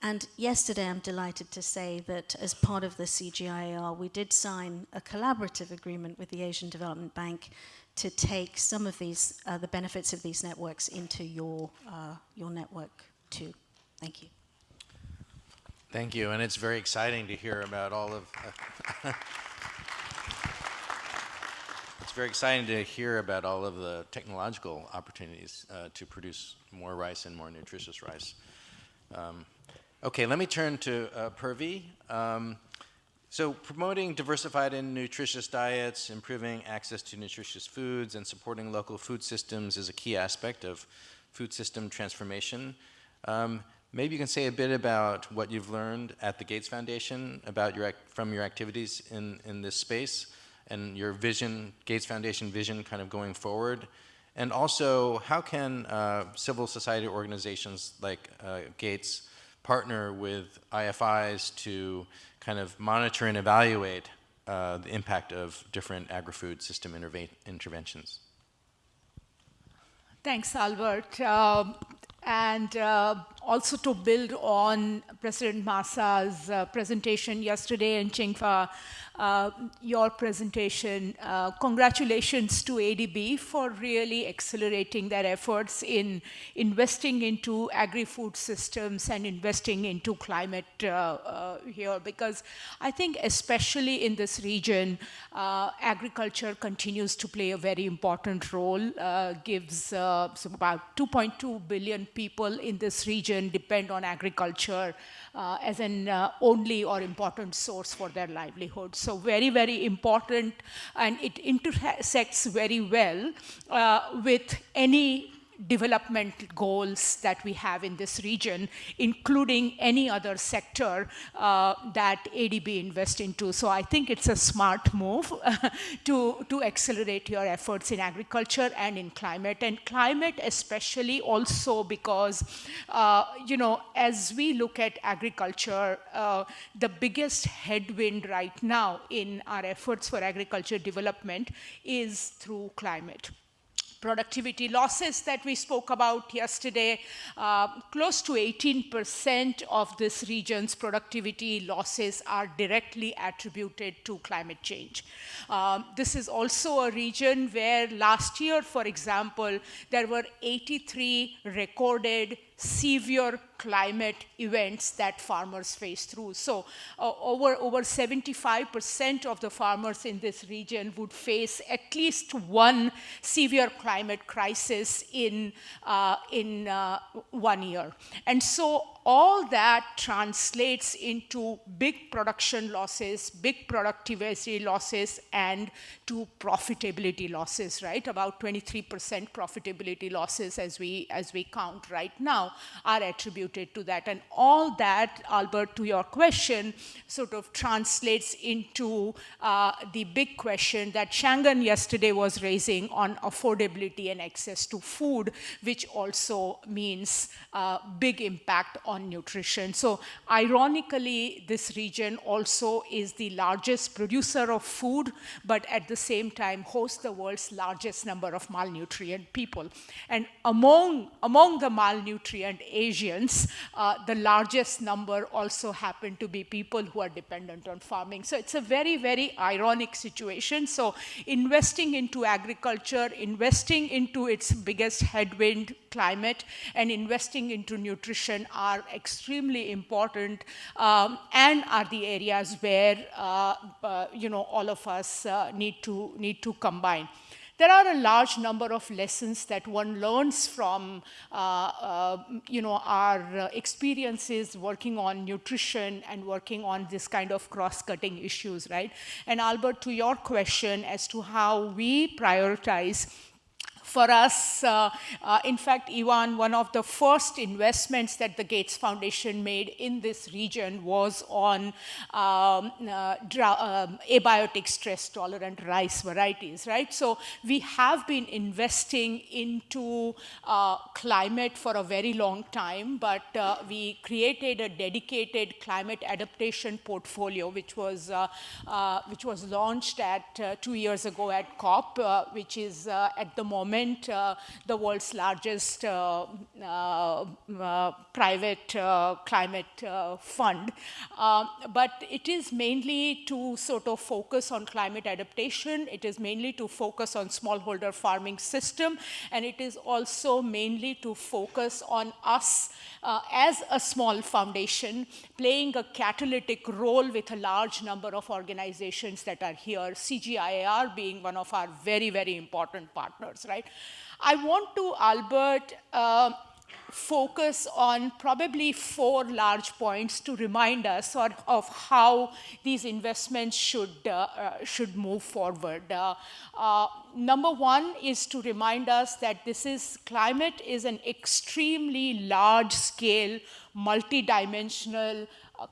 [SPEAKER 6] And yesterday, I'm delighted to say that as part of the sg-afnr, we did sign a collaborative agreement with the Asian Development Bank to take some of these, the benefits of these networks into your network too. Thank you.
[SPEAKER 3] Thank you, and it's very exciting to hear about all of. It's very exciting to hear about all of the technological opportunities to produce more rice and more nutritious rice. Okay, let me turn to Purvi. So promoting diversified and nutritious diets, improving access to nutritious foods, and supporting local food systems is a key aspect of food system transformation. Maybe you can say a bit about what you've learned at the Gates Foundation about from your activities in this space and your vision, Gates Foundation vision kind of going forward. And also, how can civil society organizations like Gates partner with IFIs to kind of monitor and evaluate the impact of different agri-food system interventions?
[SPEAKER 7] Thanks, Albert. And also to build on President Masa's presentation yesterday and Chingfa, your presentation, congratulations to ADB for really accelerating their efforts in investing into agri-food systems and investing into climate here, because I think especially in this region, agriculture continues to play a very important role, gives so about 2.2 billion people in this region depend on agriculture as an only or important source for their livelihood. So very, very important, and it intersects very well with any development goals that we have in this region, including any other sector that ADB invests into. So I think it's a smart move to accelerate your efforts in agriculture and in climate. And climate especially also because, you know, as we look at agriculture, the biggest headwind right now in our efforts for agriculture development is through climate. Productivity losses that we spoke about yesterday, close to 18% of this region's productivity losses are directly attributed to climate change. This is also a region where last year, for example, there were 83 recorded severe climate events that farmers face through. So over 75% of the farmers in this region would face at least one severe climate crisis in 1 year. And so all that translates into big production losses, big productivity losses, and to profitability losses, right? About 23% profitability losses as we count right now are attributed to that. And all that, Albert, to your question, sort of translates into the big question that Shangan yesterday was raising on affordability and access to food, which also means big impact on nutrition. So ironically, this region also is the largest producer of food, but at the same time hosts the world's largest number of malnutrient people. And among the malnutrient Asians, the largest number also happen to be people who are dependent on farming. So it's a very, very ironic situation. So investing into agriculture, investing into its biggest headwind, climate, and investing into nutrition are extremely important and are the areas where you know, all of us need to combine. There are a large number of lessons that one learns from you know, our experiences working on nutrition and working on this kind of cross-cutting issues, right? And Albert, to your question as to how we prioritize, for us, in fact, Ivan, one of the first investments that the Gates Foundation made in this region was on abiotic stress-tolerant rice varieties, right? So we have been investing into climate for a very long time, but we created a dedicated climate adaptation portfolio, which was launched 2 years ago at COP, which is at the moment moment the world's largest private climate fund. But it is mainly to sort of focus on climate adaptation. It is mainly to focus on smallholder farming system. And it is also mainly to focus on us as a small foundation playing a catalytic role with a large number of organizations that are here, sg-afnr being one of our very, very important partners, right? I want to, Albert, focus on probably 4 large points to remind us of how these investments should move forward. Number 1 is to remind us that climate is an extremely large-scale, multidimensional,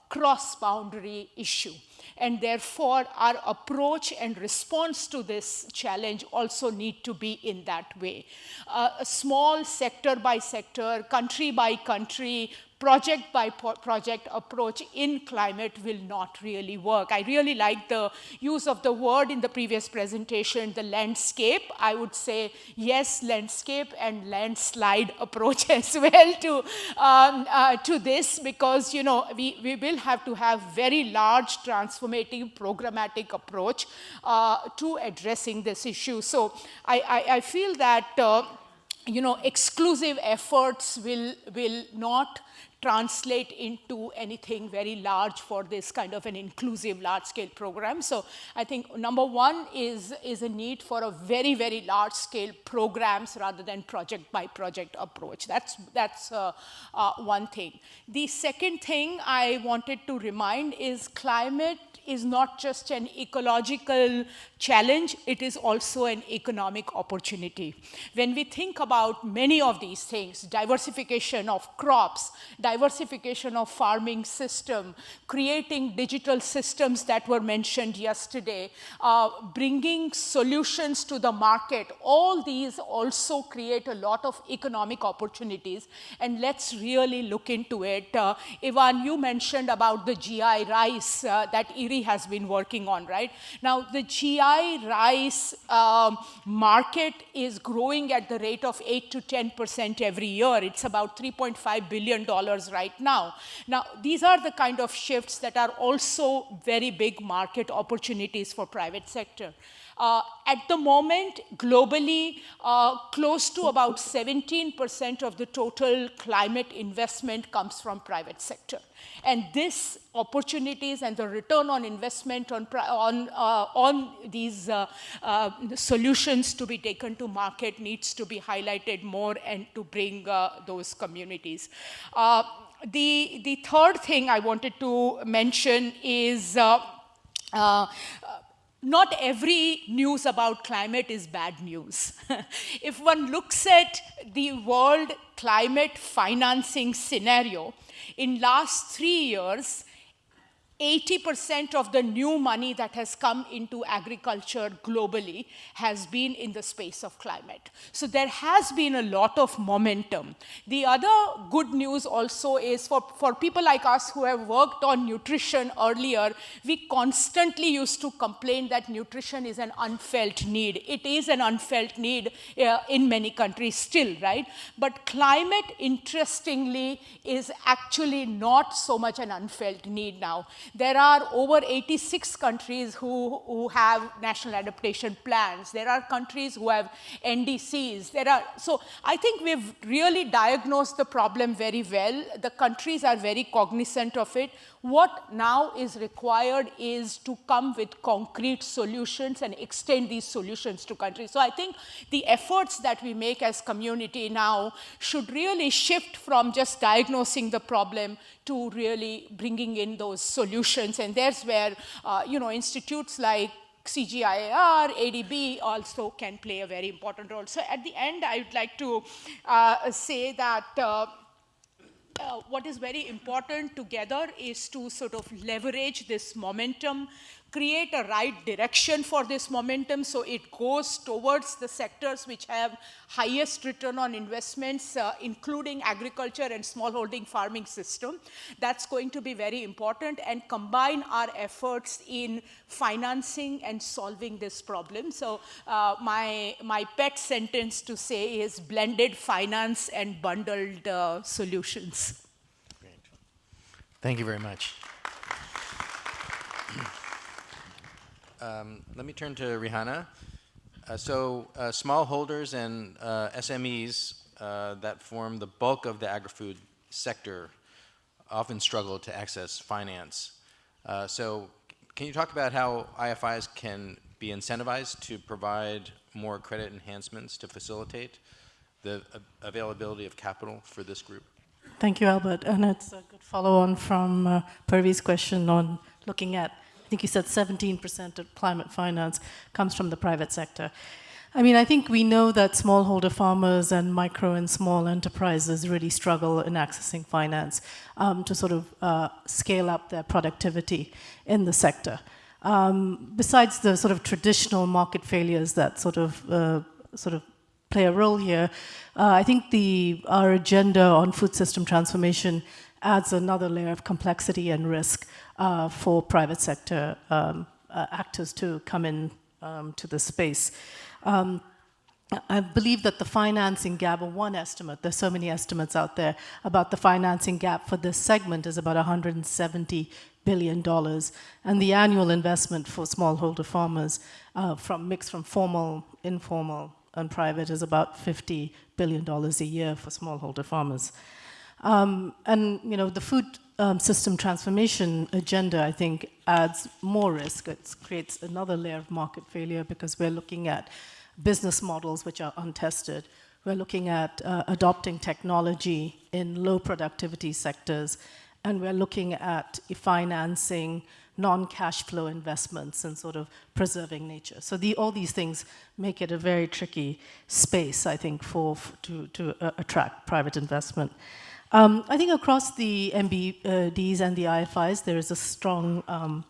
[SPEAKER 7] cross-boundary issue. And therefore, our approach and response to this challenge also need to be in that way. A small sector by sector, country by country, project by project approach in climate will not really work. I really like the use of the word in the previous presentation, the landscape. I would say yes, landscape and landslide approach as well to this, because we will have to have very large transformative programmatic approach to addressing this issue. So I feel that exclusive efforts will not translate into anything very large for this kind of an inclusive large-scale program. So I think number 1 is a need for a very, very large-scale programs rather than project-by-project approach. That's one thing. The second thing I wanted to remind is climate is not just an ecological challenge, it is also an economic opportunity. When we think about many of these things, diversification of crops, diversification of farming system, creating digital systems that were mentioned yesterday, bringing solutions to the market, all these also create a lot of economic opportunities, and let's really look into it. Ivan, you mentioned about the GI rice that IRI has been working on, right? Now, the GI rice market is growing at the rate of 8 to 10% every year. It's about $3.5 billion right now. Now, these are the kind of shifts that are also very big market opportunities for private sector. At the moment, globally, close to about 17% of the total climate investment comes from private sector. And this opportunities and the return on investment on these solutions to be taken to market needs to be highlighted more and to bring those communities. The third thing I wanted to mention is not every news about climate is bad news. If one looks at the world climate financing scenario, in last 3 years, 80% of the new money that has come into agriculture globally has been in the space of climate. So there has been a lot of momentum. The other good news also is for people like us who have worked on nutrition earlier, we constantly used to complain that nutrition is an unfelt need. It is an unfelt need in many countries still, right? But climate, interestingly, is actually not so much an unfelt need now. There are over 86 countries who have national adaptation plans. There are countries who have NDCs. So I think we've really diagnosed the problem very well. The countries are very cognizant of it. What now is required is to come with concrete solutions and extend these solutions to countries. So I think the efforts that we make as community now should really shift from just diagnosing the problem to really bringing in those solutions. And there's where institutes like sg-afnr, ADB also can play a very important role. So at the end, I would like to say that what is very important together is to sort of leverage this momentum, create a right direction for this momentum so it goes towards the sectors which have highest return on investments, including agriculture and smallholding farming system. That's going to be very important, and combine our efforts in financing and solving this problem. So my pet sentence to say is blended finance and bundled solutions.
[SPEAKER 3] Great. Thank you very much. Let me turn to Rihanna. Smallholders and SMEs that form the bulk of the agri-food sector often struggle to access finance. So can you talk about how IFIs can be incentivized to provide more credit enhancements to facilitate the availability of capital for this group?
[SPEAKER 8] Thank you, Albert. And it's a good follow-on from Purvi's question on looking at, I think you said 17% of climate finance comes from the private sector. I mean, I think we know that smallholder farmers and micro and small enterprises really struggle in accessing finance to sort of scale up their productivity in the sector. Besides the sort of traditional market failures that sort of play a role here, I think our agenda on food system transformation adds another layer of complexity and risk for private sector actors to come in to the space. I believe that the financing gap, or one estimate, there's so many estimates out there about the financing gap for this segment is about $170 billion. And the annual investment for smallholder farmers mixed from formal, informal, and private is about $50 billion a year for smallholder farmers. And you know, the food system transformation agenda, I think, adds more risk. It creates another layer of market failure because we're looking at business models which are untested. We're looking at adopting technology in low productivity sectors, and we're looking at financing non-cash flow investments and sort of preserving nature. So all these things make it a very tricky space, I think, to attract private investment. I think across the MBDs and the IFIs, there is a strong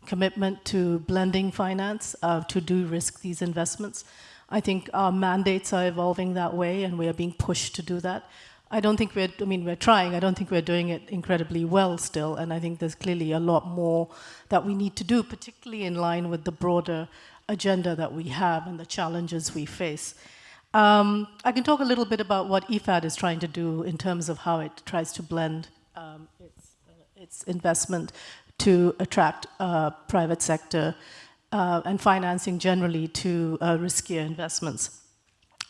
[SPEAKER 8] commitment to blending finance to de-risk these investments. I think our mandates are evolving that way, and we are being pushed to do that. I don't think we're trying. I don't think we're doing it incredibly well still, and I think there's clearly a lot more that we need to do, particularly in line with the broader agenda that we have and the challenges we face. I can talk a little bit about what IFAD is trying to do in terms of how it tries to blend its investment to attract private sector and financing generally to riskier investments.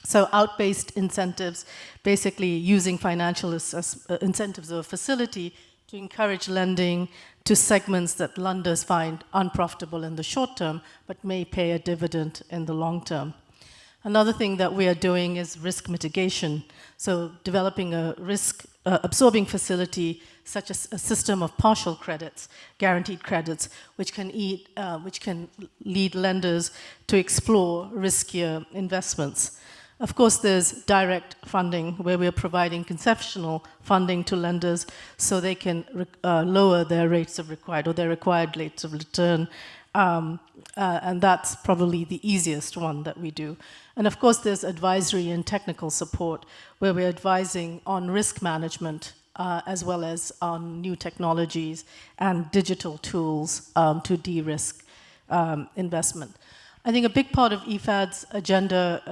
[SPEAKER 8] So out-based incentives, basically using financial incentives of a facility to encourage lending to segments that lenders find unprofitable in the short term, but may pay a dividend in the long term. Another thing that we are doing is risk mitigation. So developing a risk absorbing facility, such as a system of partial credits, guaranteed credits, which can lead lenders to explore riskier investments. Of course, there's direct funding, where we're providing concessional funding to lenders so they can lower their rates of their required rates of return. And that's probably the easiest one that we do. And of course, there's advisory and technical support, where we're advising on risk management, as well as on new technologies and digital tools to de-risk investment. I think a big part of IFAD's agenda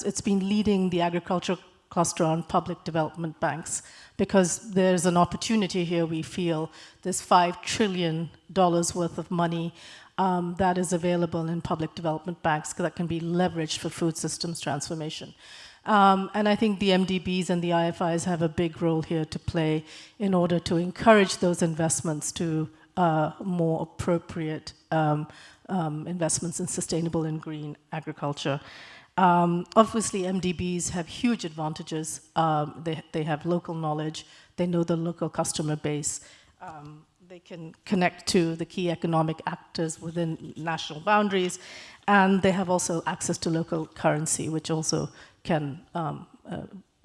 [SPEAKER 8] it's been leading the agricultural cluster on public development banks, because there's an opportunity here. We feel there's $5 trillion worth of money that is available in public development banks that can be leveraged for food systems transformation. And I think the MDBs and the IFIs have a big role here to play in order to encourage those investments to more appropriate investments in sustainable and green agriculture. Obviously, MDBs have huge advantages. They have local knowledge. They know the local customer base. They can connect to the key economic actors within national boundaries. And they have also access to local currency, which also can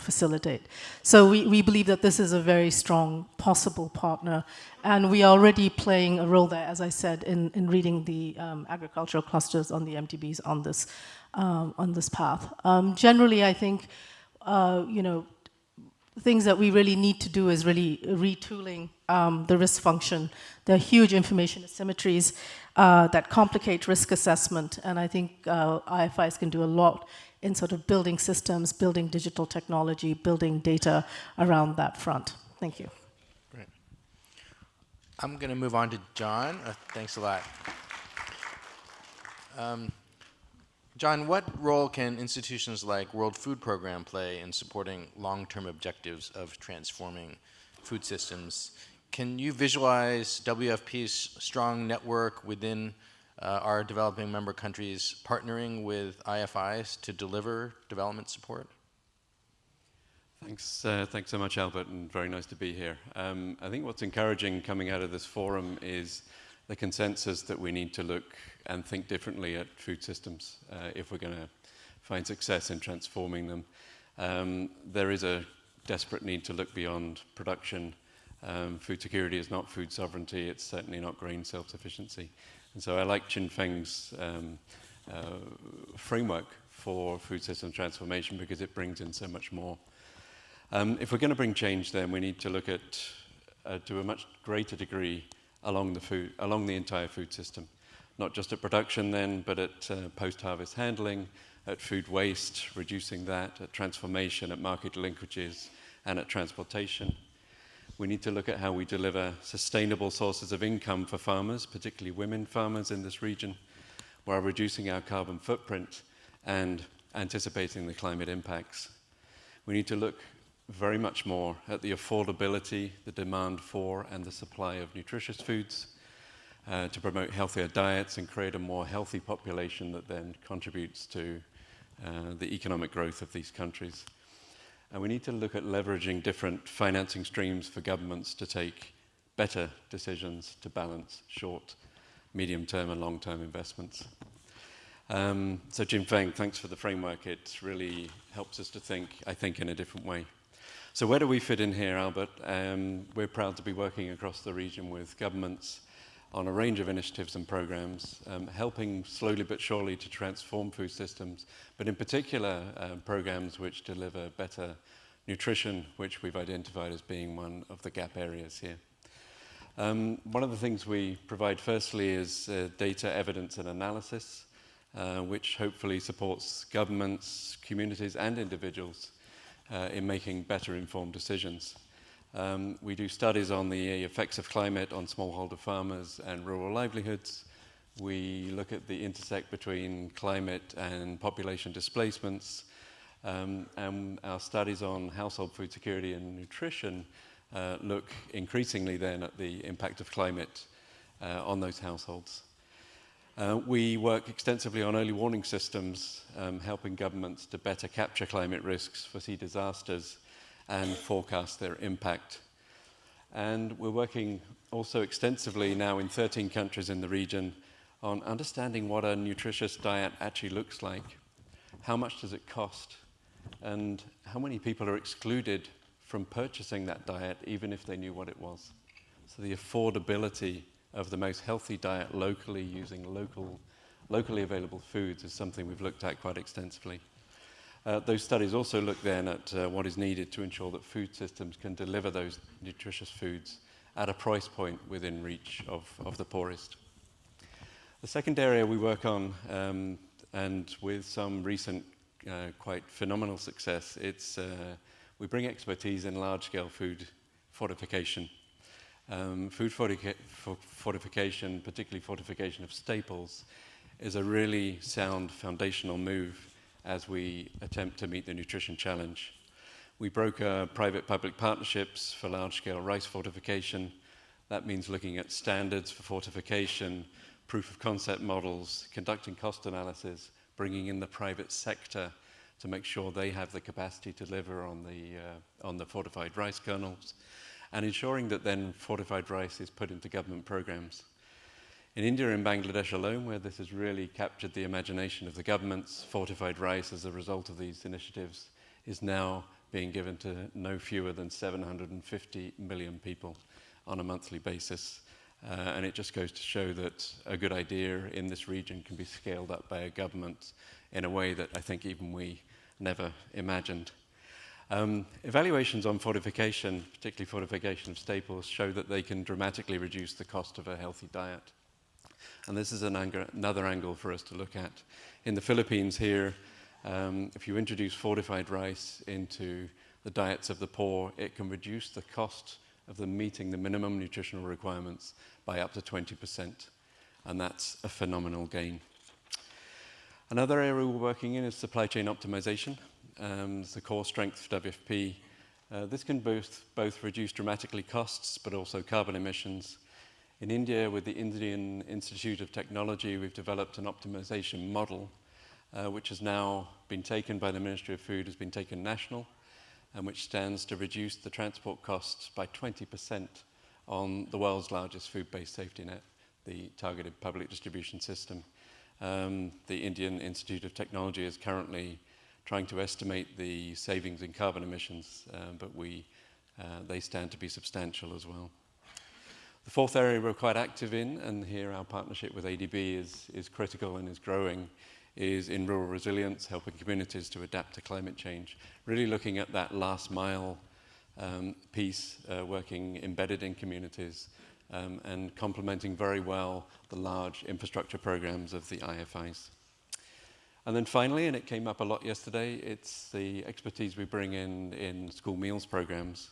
[SPEAKER 8] facilitate. So we believe that this is a very strong possible partner, and we are already playing a role there, as I said, in reading the agricultural clusters on the MTBs on this path. Generally, I think, things that we really need to do is really retooling the risk function. There are huge information asymmetries that complicate risk assessment, and I think IFIs can do a lot in sort of building systems, building digital technology, building data around that front. Thank you.
[SPEAKER 3] Great. I'm going to move on to John. Thanks a lot. John, what role can institutions like World Food Program play in supporting long-term objectives of transforming food systems? Can you visualize WFP's strong network within our developing member countries partnering with IFIs to deliver development support?
[SPEAKER 9] Thanks so much, Albert, and very nice to be here. I think what's encouraging coming out of this forum is the consensus that we need to look and think differently at food systems if we're going to find success in transforming them. There is a desperate need to look beyond production. Food security is not food sovereignty. It's certainly not grain self-sufficiency. And so I like Feng's framework for food system transformation because it brings in so much more. If we're going to bring change, then we need to look at, to a much greater degree, along the entire food system. Not just at production then, but at post-harvest handling, at food waste, reducing that, at transformation, at market linkages, and at transportation. We need to look at how we deliver sustainable sources of income for farmers, particularly women farmers in this region, while reducing our carbon footprint and anticipating the climate impacts. We need to look very much more at the affordability, the demand for, and the supply of nutritious foods to promote healthier diets and create a more healthy population that then contributes to the economic growth of these countries. And we need to look at leveraging different financing streams for governments to take better decisions to balance short, medium-term and long-term investments. So Feng, thanks for the framework. It really helps us to think, I think, in a different way. So where do we fit in here, Albert? We're proud to be working across the region with governments on a range of initiatives and programs, helping slowly but surely to transform food systems, but in particular programs which deliver better nutrition, which we've identified as being one of the gap areas here. One of the things we provide firstly is data, evidence and analysis, which hopefully supports governments, communities and individuals in making better informed decisions. We do studies on the effects of climate on smallholder farmers and rural livelihoods. We look at the intersect between climate and population displacements. And our studies on household food security and nutrition look increasingly then at the impact of climate on those households. We work extensively on early warning systems, helping governments to better capture climate risks, foresee disasters, and forecast their impact. And we're working also extensively now in 13 countries in the region on understanding what a nutritious diet actually looks like. How much does it cost? And how many people are excluded from purchasing that diet even if they knew what it was? So the affordability of the most healthy diet locally using locally available foods is something we've looked at quite extensively. Those studies also look then at what is needed to ensure that food systems can deliver those nutritious foods at a price point within reach of the poorest. The second area we work on, and with some recent quite phenomenal success, we bring expertise in large-scale food fortification. Food fortification, particularly fortification of staples, is a really sound foundational move as we attempt to meet the nutrition challenge. We broker private-public partnerships for large-scale rice fortification. That means looking at standards for fortification, proof-of-concept models, conducting cost analysis, bringing in the private sector to make sure they have the capacity to deliver on the fortified rice kernels, and ensuring that then fortified rice is put into government programs. In India and Bangladesh alone, where this has really captured the imagination of the governments, fortified rice as a result of these initiatives is now being given to no fewer than 750 million people on a monthly basis. And it just goes to show that a good idea in this region can be scaled up by a government in a way that I think even we never imagined. Evaluations on fortification, particularly fortification of staples, show that they can dramatically reduce the cost of a healthy diet. And this is another angle for us to look at. In the Philippines here, if you introduce fortified rice into the diets of the poor, it can reduce the cost of them meeting the minimum nutritional requirements by up to 20%. And that's a phenomenal gain. Another area we're working in is supply chain optimization. It's the core strength for WFP. This can both reduce dramatically costs, but also carbon emissions. In India, with the Indian Institute of Technology, we've developed an optimization model, which has now been taken by the Ministry of Food, has been taken national, and which stands to reduce the transport costs by 20% on the world's largest food-based safety net, the targeted public distribution system. The Indian Institute of Technology is currently trying to estimate the savings in carbon emissions, but they stand to be substantial as well. The fourth area we're quite active in, and here our partnership with ADB is critical and is growing, is in rural resilience, helping communities to adapt to climate change. Really looking at that last mile piece, working embedded in communities, and complementing very well the large infrastructure programs of the IFIs. And then finally, and it came up a lot yesterday, it's the expertise we bring in school meals programs.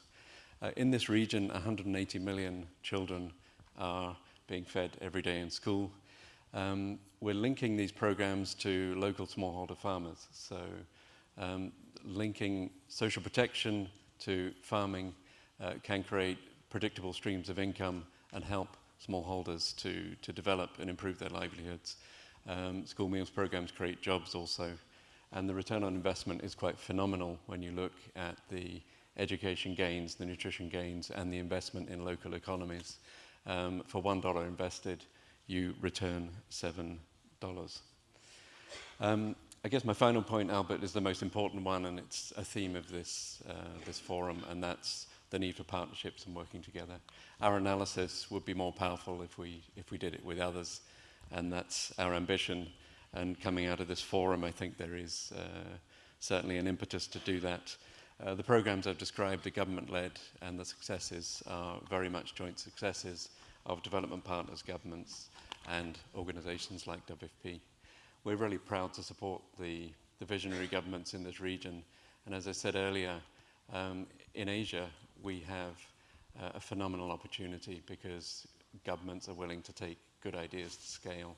[SPEAKER 9] In this region, 180 million children are being fed every day in school. We're linking these programs to local smallholder farmers. So linking social protection to farming can create predictable streams of income and help smallholders to develop and improve their livelihoods. School meals programs create jobs also. And the return on investment is quite phenomenal when you look at the education gains, the nutrition gains, and the investment in local economies. For $1 invested, you return $7. I guess my final point, Albert, is the most important one, and it's a theme of this forum, and that's the need for partnerships and working together. Our analysis would be more powerful if we did it with others, and that's our ambition. And coming out of this forum, I think there is certainly an impetus to do that. The programs I've described are government-led, and the successes are very much joint successes of development partners, governments, and organizations like WFP. We're really proud to support the visionary governments in this region. And as I said earlier, in Asia, we have a phenomenal opportunity because governments are willing to take good ideas to scale.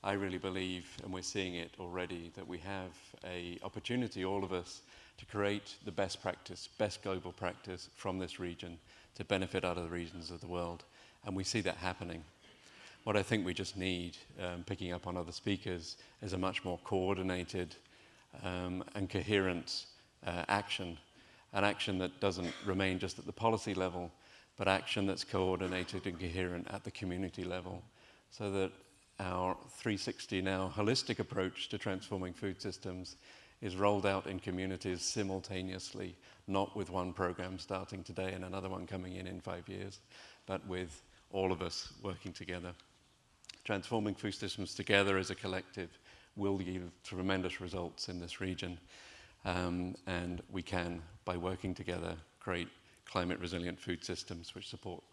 [SPEAKER 9] I really believe, and we're seeing it already, that we have an opportunity, all of us, to create the best practice, best global practice from this region to benefit other regions of the world. And we see that happening. What I think we just need, picking up on other speakers, is a much more coordinated and coherent action. An action that doesn't remain just at the policy level, but action that's coordinated and coherent at the community level, so that our 360 now holistic approach to transforming food systems is rolled out in communities simultaneously, not with one program starting today and another one coming in 5 years, but with all of us working together. Transforming food systems together as a collective will yield tremendous results in this region, and we can, by working together, create climate-resilient food systems which support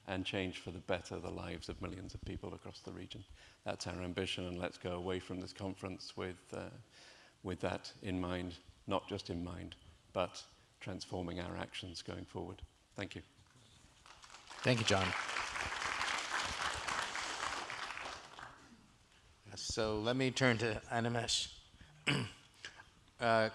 [SPEAKER 9] and change for the better the lives of millions of people across the region. That's our ambition, and let's go away from this conference with that in mind, not just in mind, but transforming our actions going forward. Thank you.
[SPEAKER 10] Thank you, John. So let me turn to Animesh.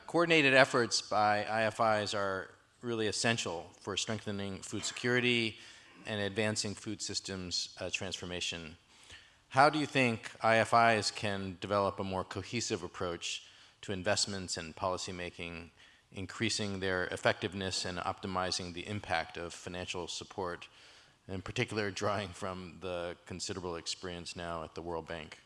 [SPEAKER 10] Coordinated efforts by IFIs are really essential for strengthening food security and advancing food systems transformation. How do you think IFIs can develop a more cohesive approach to investments and policymaking, increasing their effectiveness and optimizing the impact of financial support, in particular drawing from the considerable experience now at the World Bank?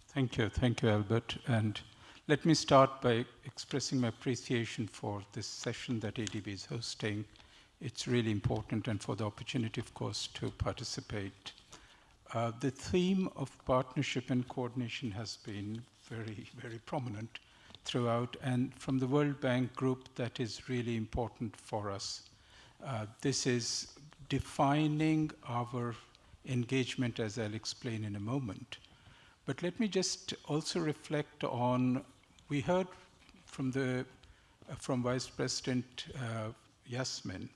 [SPEAKER 11] Thank you, Albert. And Let me start by expressing my appreciation for this session that ADB is hosting. It's really important, and for the opportunity, of course, to participate. The theme of partnership and coordination has been very, very prominent throughout, and from the World Bank Group, that is really important for us. This is defining our engagement, as I'll explain in a moment. But let me just also reflect on, we heard from Vice President Yasmin,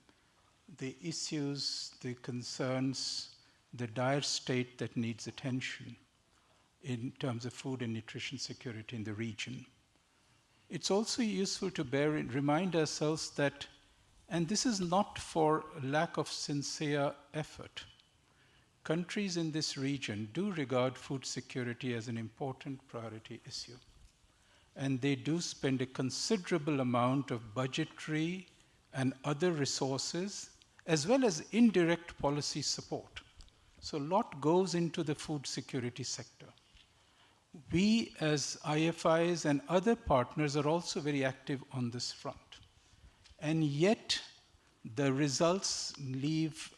[SPEAKER 11] the issues, the concerns, the dire state that needs attention in terms of food and nutrition security in the region. It's also useful to remind ourselves that, and this is not for lack of sincere effort, countries in this region do regard food security as an important priority issue. And they do spend a considerable amount of budgetary and other resources, as well as indirect policy support. So a lot goes into the food security sector. We as IFIs and other partners are also very active on this front. And yet, the results leave,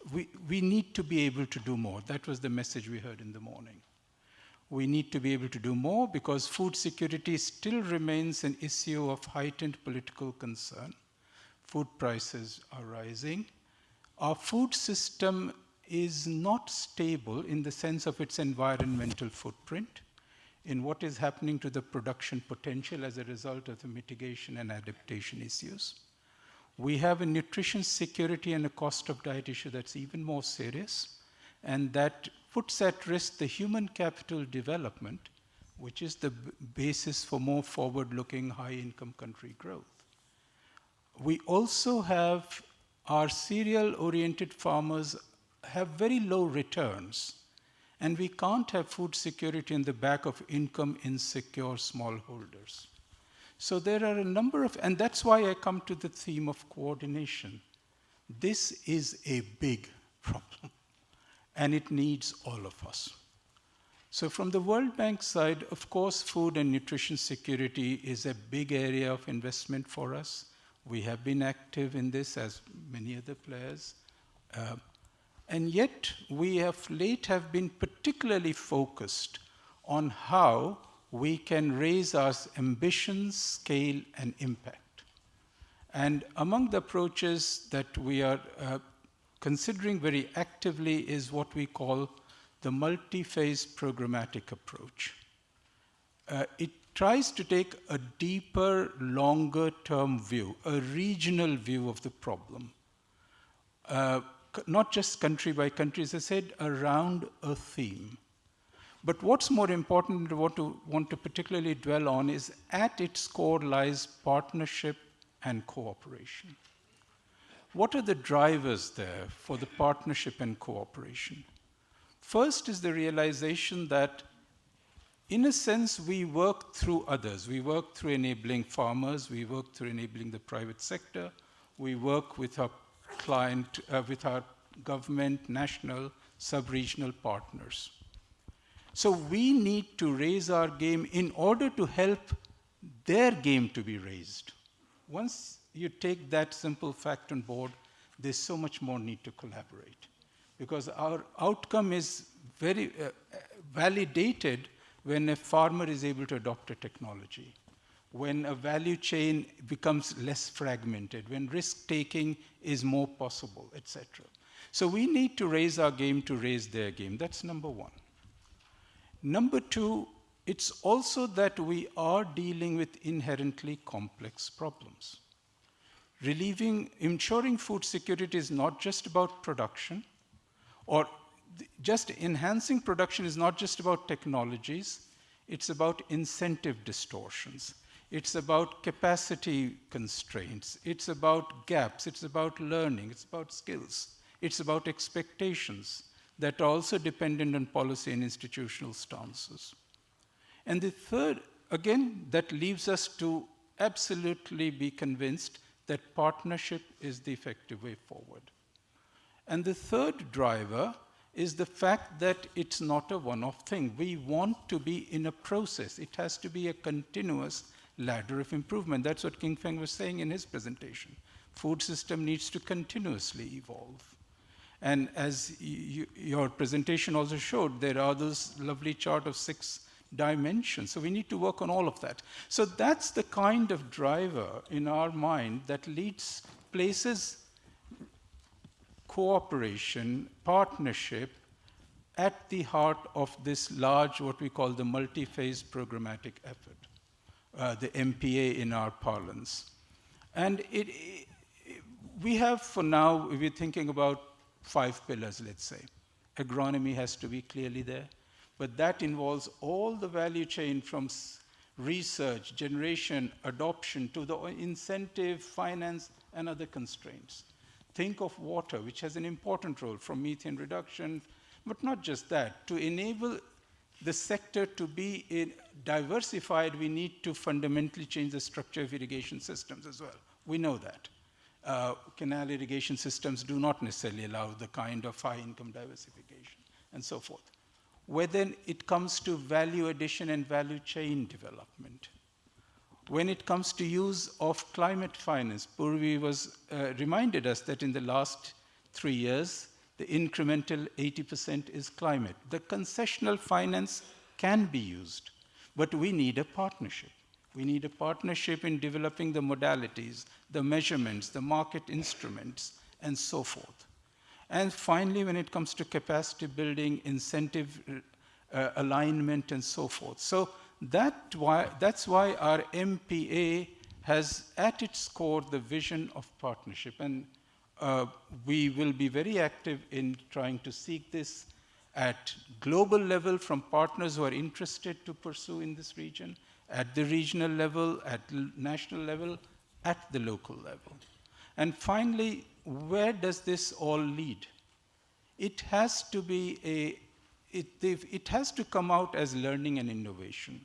[SPEAKER 11] we need to be able to do more. That was the message we heard in the morning. We need to be able to do more because food security still remains an issue of heightened political concern. Food prices are rising. Our food system is not stable in the sense of its environmental footprint, in what is happening to the production potential as a result of the mitigation and adaptation issues. We have a nutrition security and a cost of diet issue that's even more serious, and that puts at risk the human capital development, which is the basis for more forward-looking high-income country growth. We also have our cereal-oriented farmers have very low returns, and we can't have food security in the back of income-insecure smallholders. So there are a number of, and that's why I come to the theme of coordination. This is a big problem, and it needs all of us. So from the World Bank side, of course, food and nutrition security is a big area of investment for us. We have been active in this as many other players. And yet, we have been particularly focused on how we can raise our ambitions, scale, and impact. And among the approaches that we are considering very actively is what we call the multi-phase programmatic approach. It tries to take a deeper, longer-term view, a regional view of the problem. Not just country by country, as I said, around a theme. But what's more important, what I want to particularly dwell on, is at its core lies partnership and cooperation. What are the drivers there for the partnership and cooperation? First is the realization that, in a sense, we work through others. We work through enabling farmers, we work through enabling the private sector, we work with our client, with our government, national, sub-regional partners. So we need to raise our game in order to help their game to be raised. Once you take that simple fact on board, there's so much more need to collaborate. Because our outcome is very validated when a farmer is able to adopt a technology, when a value chain becomes less fragmented, when risk-taking is more possible, etc. So we need to raise our game to raise their game. That's number one. Number two, it's also that we are dealing with inherently complex problems. Ensuring food security is not just about production, or just enhancing production is not just about technologies, it's about incentive distortions. It's about capacity constraints. It's about gaps. It's about learning. It's about skills. It's about expectations that are also dependent on policy and institutional stances. And the third, again, that leaves us to absolutely be convinced that partnership is the effective way forward. And the third driver is the fact that it's not a one-off thing. We want to be in a process. It has to be a continuous ladder of improvement. That's what King Feng was saying in his presentation. Food system needs to continuously evolve. And as your presentation also showed, there are those lovely chart of 6 dimensions. So we need to work on all of that. So that's the kind of driver in our mind that places cooperation, partnership at the heart of this large, what we call the multi-phase programmatic effort, the MPA in our parlance. And we have, for now, we're thinking about 5 pillars, let's say. Agronomy has to be clearly there, but that involves all the value chain from research, generation, adoption, to the incentive, finance, and other constraints. Think of water, which has an important role, from methane reduction, but not just that. To enable the sector to be diversified, we need to fundamentally change the structure of irrigation systems as well. We know that. Canal irrigation systems do not necessarily allow the kind of high-income diversification, and so forth. When it comes to value addition and value chain development, when it comes to use of climate finance, Purvi reminded us that in the last 3 years, the incremental 80% is climate. The concessional finance can be used, but we need a partnership. We need a partnership in developing the modalities, the measurements, the market instruments, and so forth. And finally, when it comes to capacity building, incentive alignment, and so forth. So that's why our MPA has at its core the vision of partnership. And we will be very active in trying to seek this at global level from partners who are interested to pursue in this region, at the regional level, at national level, at the local level. And finally, where does this all lead? It has to be it has to come out as learning and innovation.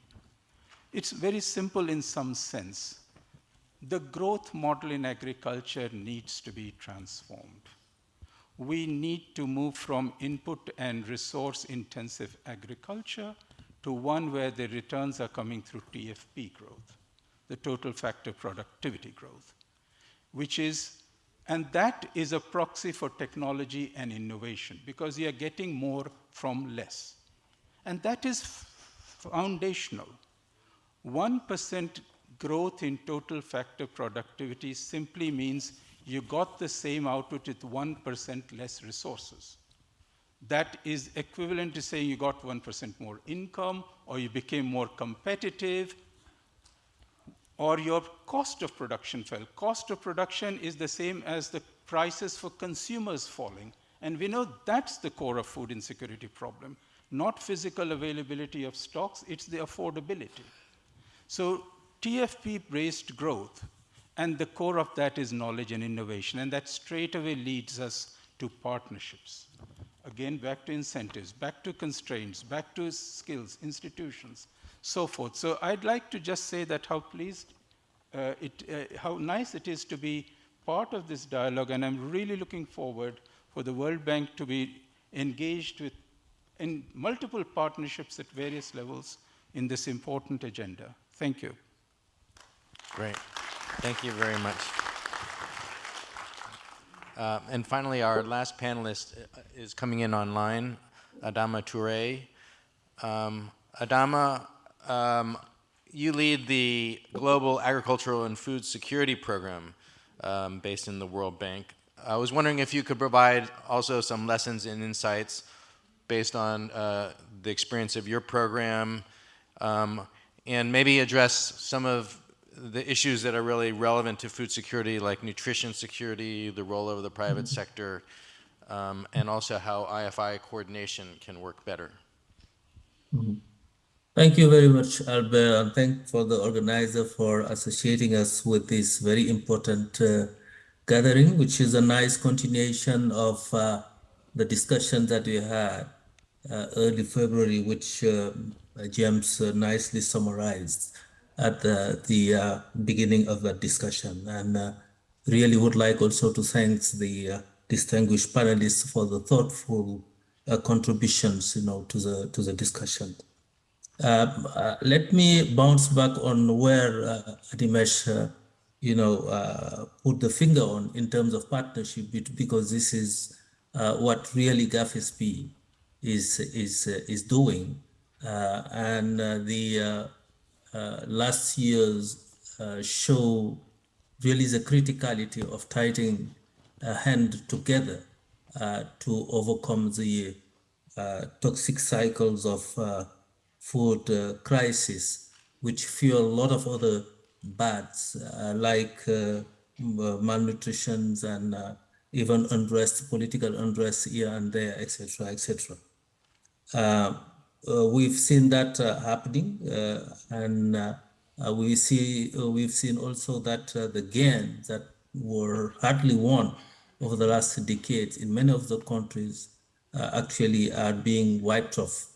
[SPEAKER 11] It's very simple in some sense. The growth model in agriculture needs to be transformed. We need to move from input and resource intensive agriculture to one where the returns are coming through TFP growth, the total factor productivity growth, and that is a proxy for technology and innovation, because you are getting more from less. And that is foundational. 1% growth in total factor productivity simply means you got the same output with 1% less resources. That is equivalent to saying you got 1% more income, or you became more competitive, or your cost of production fell. Cost of production is the same as the prices for consumers falling. And we know that's the core of food insecurity problem. Not physical availability of stocks, it's the affordability. So TFP-based growth, and the core of that is knowledge and innovation, and that straight away leads us to partnerships. Again, back to incentives, back to constraints, back to skills, institutions, so forth. So I'd like to just say that how nice it is to be part of this dialogue, and I'm really looking forward for the World Bank to be engaged in multiple partnerships at various levels in this important agenda. Thank you.
[SPEAKER 10] Great. Thank you very much. And finally, our last panelist is coming in online, Adama Touré. Adama, you lead the Global Agricultural and Food Security Program based in the World Bank. I was wondering if you could provide also some lessons and insights based on the experience of your program, and maybe address some of the issues that are really relevant to food security, like nutrition security, the role of the private sector, and also how IFI coordination can work better.
[SPEAKER 12] Thank you very much, Albert, and thank for the organizer for associating us with this very important gathering, which is a nice continuation of the discussion that we had early February, which James nicely summarized at the beginning of that discussion. And really would like also to thank the distinguished panelists for the thoughtful contributions, to the discussion. Let me bounce back on where Adimesh, put the finger on in terms of partnership, because this is what really GAFSP is doing, and the last year's show really the criticality of tying a hand together to overcome the toxic cycles of food crisis, which fuel a lot of other bads like malnutrition and even unrest, political unrest here and there, etc., etc. We've seen that happening, and we've seen also that the gains that were hardly won over the last decades in many of the countries actually are being wiped off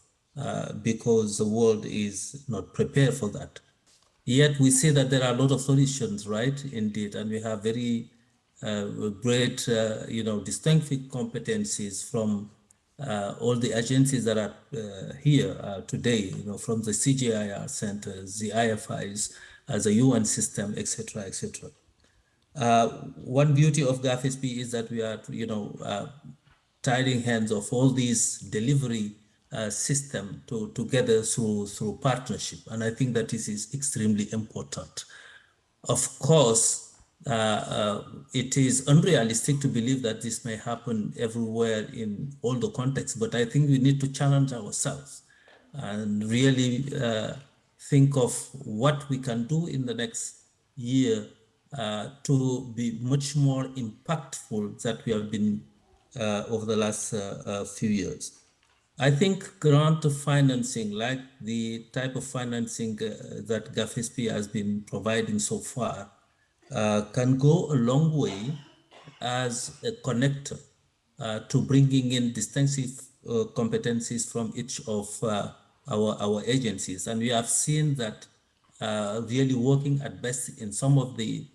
[SPEAKER 12] because the world is not prepared for that. Yet we see that there are a lot of solutions, right? Indeed, and we have very great, distinctive competencies from all the agencies that are here today, from the CGIAR centers, the IFIs, the UN system, etc., etc. One beauty of GAFSP is that we are, tying hands of all these delivery system together through partnership, and I think that this is extremely important. Of course, it is unrealistic to believe that this may happen everywhere in all the contexts, but I think we need to challenge ourselves and really think of what we can do in the next year to be much more impactful than we have been over the last few years. I think grant financing, like the type of financing that GAFSP has been providing so far, can go a long way as a connector to bringing in distinctive competencies from each of our agencies. And we have seen that really working at best in some of the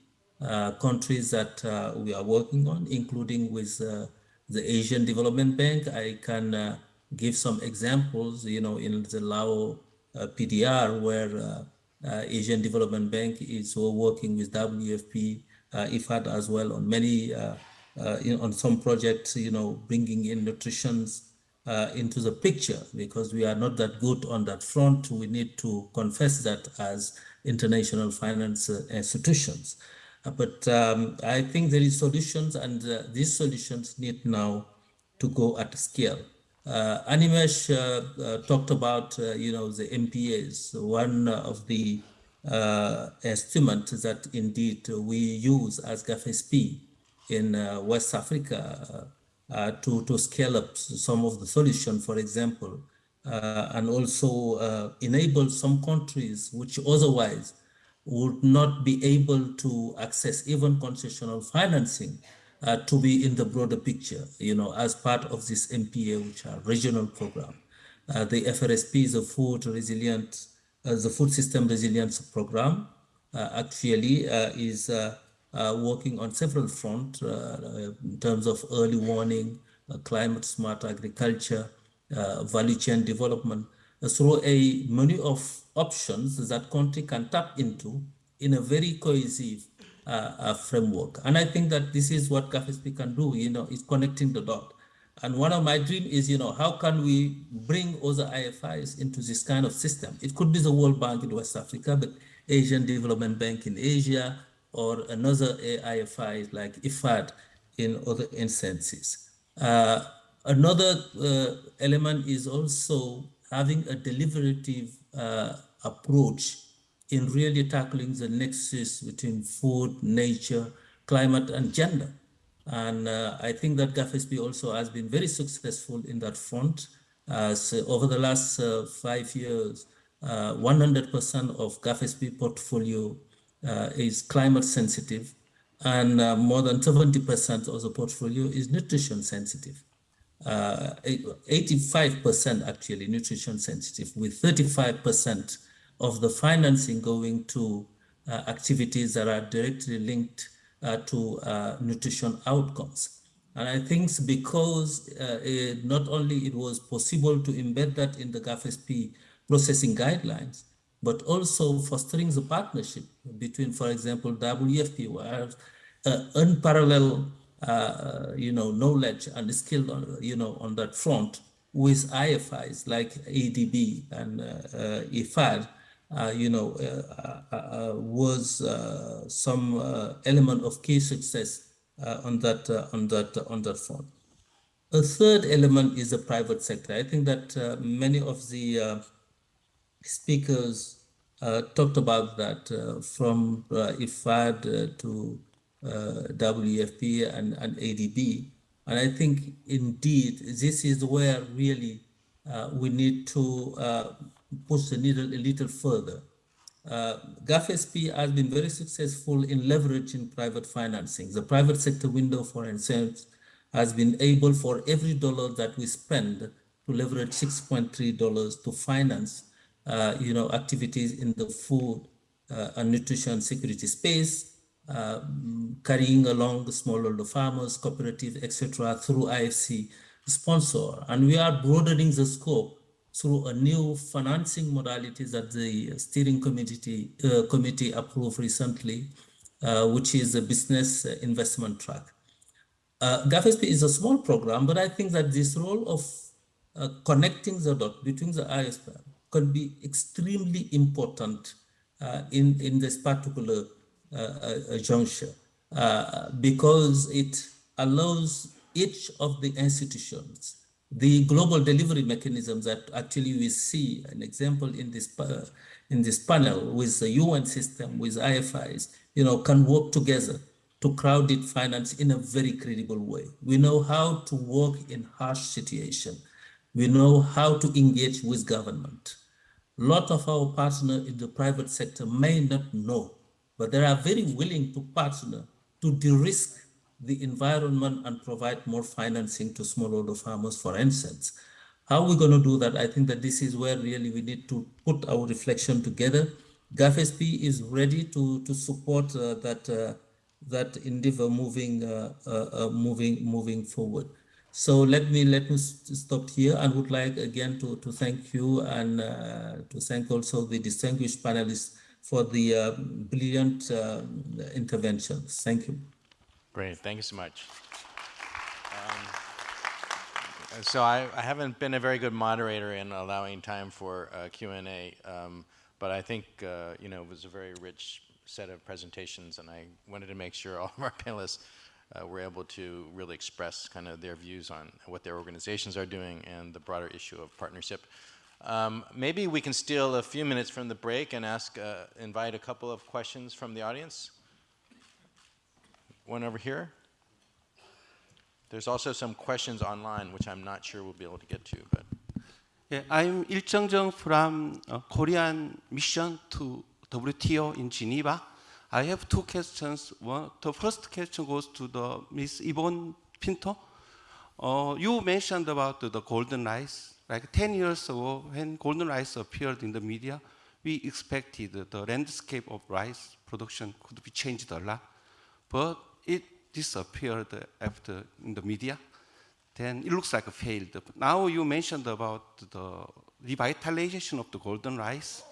[SPEAKER 12] countries that we are working on, including with the Asian Development Bank. I can give some examples, in the Lao PDR, where Asian Development Bank is working with WFP, IFAD as well on many, on some projects, bringing in nutrition into the picture, because we are not that good on that front. We need to confess that as international finance institutions. But I think there is solutions, and these solutions need now to go at scale. Animesh talked about, the MPAs. One of the estimates that indeed we use as GAFSP in West Africa to scale up some of the solutions, for example, and also enable some countries which otherwise would not be able to access even concessional financing to be in the broader picture, as part of this MPA, which are regional program. The FRSP is the Food System Resilience Program, actually is working on several fronts in terms of early warning, climate smart agriculture, value chain development, through a menu of options that country can tap into in a very cohesive framework. And I think that this is what GAFSP can do, is connecting the dot. And one of my dreams is, how can we bring other IFIs into this kind of system? It could be the World Bank in West Africa, but Asian Development Bank in Asia, or another IFI like IFAD in other instances. Another element is also having a deliberative approach in really tackling the nexus between food, nature, climate, and gender. And I think that GAFSP also has been very successful in that front. So over the last 5 years, 100% of GAFSP portfolio is climate sensitive, and more than 70% of the portfolio is nutrition sensitive. 85% actually nutrition sensitive, with 35% of the financing going to activities that are directly linked to nutrition outcomes. And I think because not only it was possible to embed that in the GAFSP processing guidelines, but also fostering the partnership between, for example, WFP, where unparalleled knowledge and skill on that front with IFIs like ADB and IFI, was some element of key success on that front. A third element is the private sector. I think that many of the speakers talked about that, from IFAD to WFP and ADB. And I think indeed this is where really we need to push the needle a little further. GAFSP has been very successful in leveraging private financing. The private sector window, for instance, has been able for every dollar that we spend to leverage $6.3 to finance activities in the food and nutrition security space, carrying along the smallholder farmers, cooperative, etc., through IFC sponsor. And we are broadening the scope through a new financing modality that the steering committee approved recently, which is a business investment track. GAFSP is a small program, but I think that this role of connecting the dot between the ISP could be extremely important in this particular juncture, because it allows each of the institutions, the global delivery mechanisms that actually we see an example in this panel with the UN system, with IFIs, can work together to crowded finance in a very credible way. We know how to work in harsh situations. We know how to engage with government. A lot of our partners in the private sector may not know, but they are very willing to partner to de-risk the environment and provide more financing to smallholder farmers, for instance. How are we going to do that? I think that this is where really we need to put our reflection together. GAFSP is ready to support that endeavor moving forward. So let me stop here, and would like again to thank you and to thank also the distinguished panelists for the brilliant interventions. Thank you.
[SPEAKER 10] Great, thank you so much. So I haven't been a very good moderator in allowing time for Q&A, but I think it was a very rich set of presentations, and I wanted to make sure all of our panelists were able to really express kind of their views on what their organizations are doing and the broader issue of partnership. Maybe we can steal a few minutes from the break and invite a couple of questions from the audience. One over here. There's also some questions online, which I'm not sure we'll be able to get to. But
[SPEAKER 13] yeah, I'm Il Jung from Korean mission to WTO in Geneva. I have two questions. The first question goes to the Ms. Yvonne Pinto. You mentioned about the golden rice. Like 10 years ago, when golden rice appeared in the media, we expected the landscape of rice production could be changed a lot. But it disappeared after in the media. Then it looks like a failed. Now you mentioned about the revitalization of the golden rice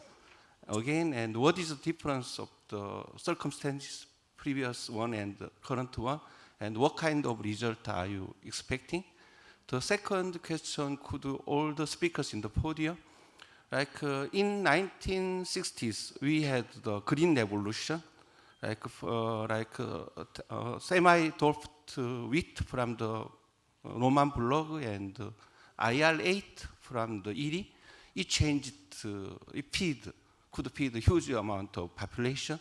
[SPEAKER 13] again, and what is the difference of the circumstances, previous one and the current one, and what kind of result are you expecting? The second question, could all the speakers in the podium, like in 1960s, we had the Green Revolution, semi-dwarfed wheat from the Roman bloc and IR-8 from the IRI. It changed, could feed a huge amount of population.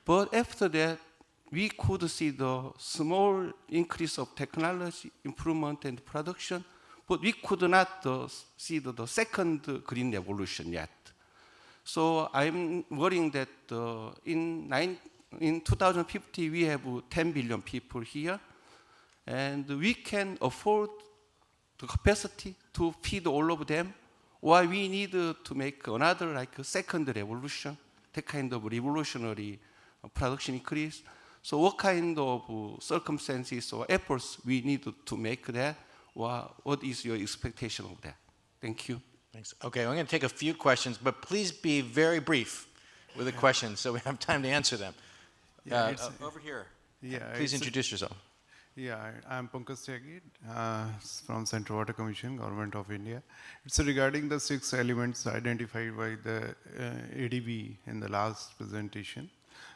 [SPEAKER 13] But after that, we could see the small increase of technology improvement and production, but we could not see the second green revolution yet. So I'm worrying that in 2050, we have 10 billion people here, and we can afford the capacity to feed all of them, or we need to make another like a second revolution, that kind of revolutionary production increase. So what kind of circumstances or efforts we need to make that, or what is your expectation of that? Thank you.
[SPEAKER 10] Thanks. Okay, I'm going to take a few questions, but please be very brief with the questions so we have time to answer them. Over here.
[SPEAKER 14] Yeah,
[SPEAKER 10] please introduce yourself.
[SPEAKER 14] Yeah, I'm Pankaj Tyagid from Central Water Commission, Government of India. It's regarding the 6 elements identified by the ADB in the last presentation.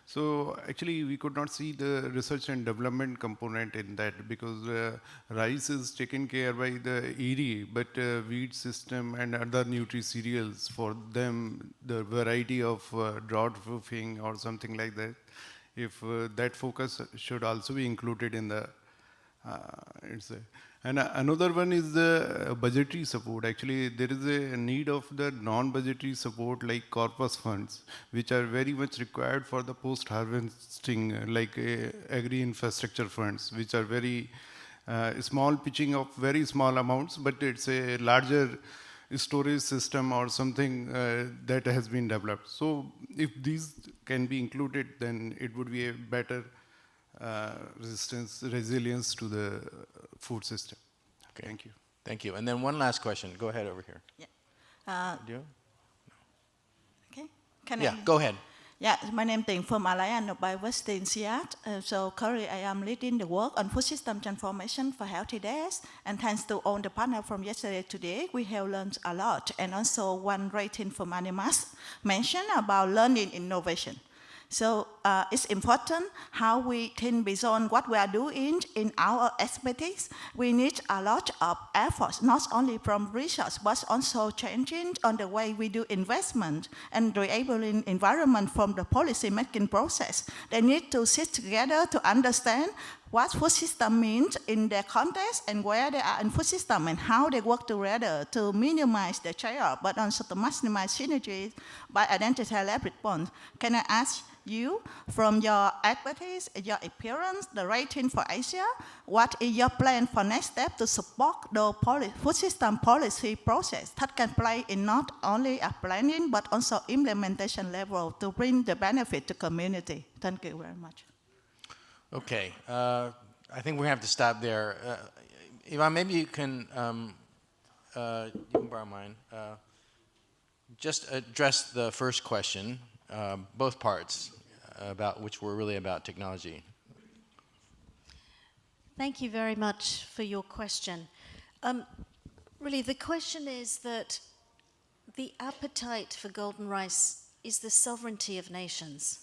[SPEAKER 14] So actually, we could not see the research and development component in that because rice is taken care by the ED, but wheat system and other nutri-cereals, for them, the variety of drought-proofing or something like that, if that focus should also be included in the and another one is the budgetary support. Actually, there is a need of the non-budgetary support like corpus funds, which are very much required for the post-harvesting, like agri-infrastructure funds, which are very small, pitching of very small amounts, but it's a larger storage system or something that has been developed. So if these can be included, then it would be a better resilience to the food system.
[SPEAKER 10] Okay. Thank you. Thank you. And then one last question. Go ahead over here.
[SPEAKER 15] Yeah.
[SPEAKER 10] Do you?
[SPEAKER 15] Okay. Can
[SPEAKER 10] I? Go ahead.
[SPEAKER 15] Yeah, my name is from Alliance of Biodiversity in Seattle. So currently I am leading the work on food system transformation for healthy days. And thanks to all the panel from yesterday to today, we have learned a lot. And also one rating from Animas mentioned about learning innovation. So it's important how we think beyond what we are doing in our expertise. We need a lot of efforts, not only from research, but also changing on the way we do investment and enabling environment from the policy making process. They need to sit together to understand what food system means in their context and where they are in food system and how they work together to minimize the trade-off, but also to maximize synergies by identifying leverage points. Can I ask you, from your expertise, your experience, the rating for Asia, what is your plan for next step to support the food system policy process that can play in not only a planning but also implementation level to bring the benefit to community? Thank you very much.
[SPEAKER 10] Okay, I think we have to stop there. Ivan, maybe you can borrow mine. Just address the first question, both parts, about which were really about technology.
[SPEAKER 6] Thank you very much for your question. Really, the question is that the appetite for golden rice is the sovereignty of nations.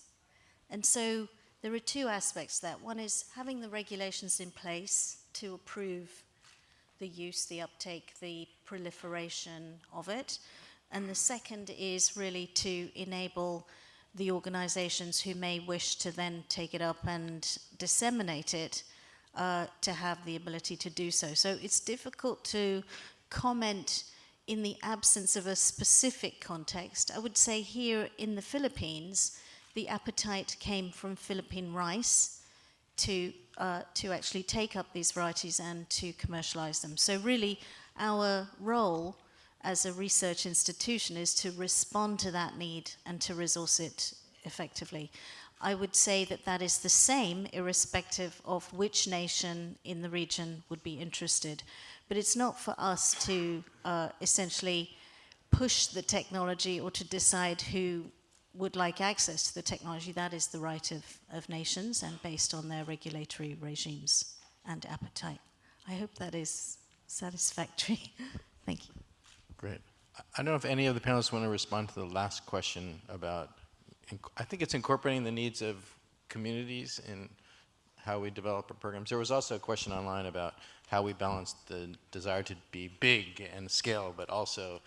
[SPEAKER 6] And so there are two aspects to that. One is having the regulations in place to approve the use, the uptake, the proliferation of it. And the second is really to enable the organizations who may wish to then take it up and disseminate it to have the ability to do so. So it's difficult to comment in the absence of a specific context. I would say here in the Philippines, the appetite came from Philippine rice to actually take up these varieties and to commercialize them. So really, our role as a research institution is to respond to that need and to resource it effectively. I would say that that is the same irrespective of which nation in the region would be interested. But it's not for us to essentially push the technology or to decide who would like access to the technology. That is the right of nations and based on their regulatory regimes and appetite. I hope that is satisfactory. Thank you.
[SPEAKER 10] Great. I don't know if any of the panelists want to respond to the last question about, I think it's incorporating the needs of communities in how we develop our programs. There was also a question online about how we balance the desire to be big and scale, but also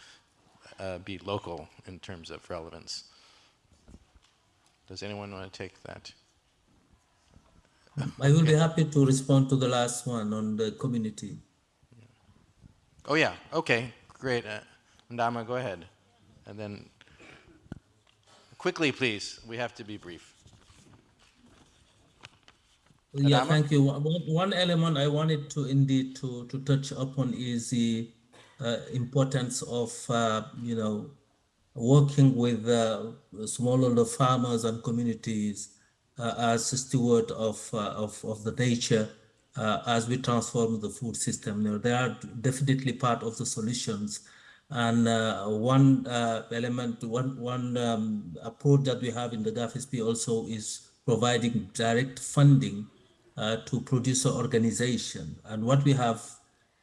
[SPEAKER 10] be local in terms of relevance. Does anyone want to take that?
[SPEAKER 12] I will be happy to respond to the last one on the community.
[SPEAKER 10] Oh yeah, okay, great. Ndama, go ahead. And then, quickly please, we have to be brief.
[SPEAKER 12] Yeah,
[SPEAKER 10] Ndama?
[SPEAKER 12] thank you. One element I wanted to indeed to touch upon is the importance of, working with smallholder farmers and communities as a steward of the nature as we transform the food system. They are definitely part of the solutions, And one element, one approach that we have in the GAFSP also is providing direct funding to producer organization. And what we have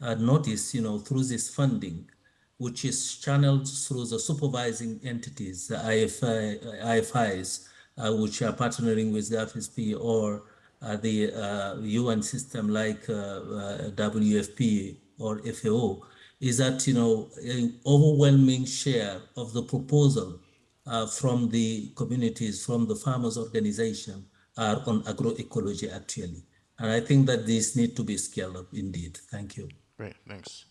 [SPEAKER 12] noticed, through this funding, which is channeled through the supervising entities, the IFIs, which are partnering with the FSP or the UN system like WFP or FAO, is that an overwhelming share of the proposal from the communities, from the farmers' organization, are on agroecology actually. And I think that these need to be scaled up indeed. Thank you.
[SPEAKER 10] Great, thanks.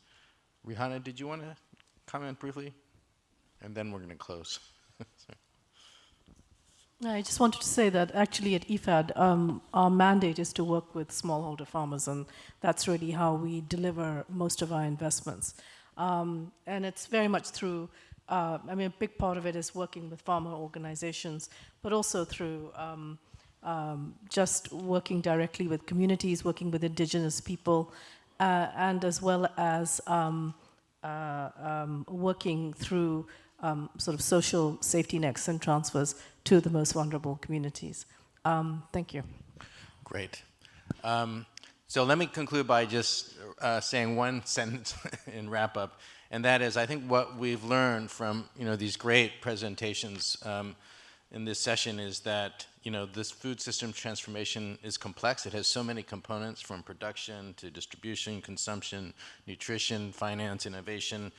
[SPEAKER 10] Rihanna, did you want to comment briefly? And then we're going to close.
[SPEAKER 8] I just wanted to say that actually at IFAD, our mandate is to work with smallholder farmers, and that's really how we deliver most of our investments. And it's very much through, a big part of it is working with farmer organizations, but also through just working directly with communities, working with indigenous people, and as well as working through sort of social safety nets and transfers to the most vulnerable communities. Thank you.
[SPEAKER 10] Great. So let me conclude by just saying one sentence in wrap up, and that is, I think what we've learned from these great presentations in this session is that this food system transformation is complex. It has so many components, from production to distribution, consumption, nutrition, finance, innovation.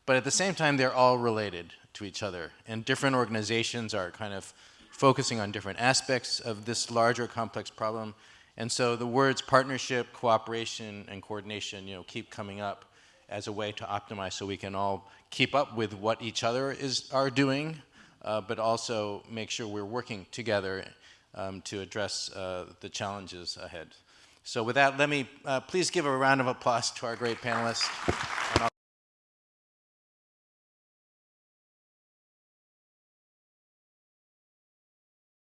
[SPEAKER 10] But at the same time, they're all related to each other. And different organizations are kind of focusing on different aspects of this larger complex problem. And so the words partnership, cooperation, and coordination keep coming up as a way to optimize so we can all keep up with what each other are doing, but also make sure we're working together to address the challenges ahead. So with that, let me please give a round of applause to our great panelists.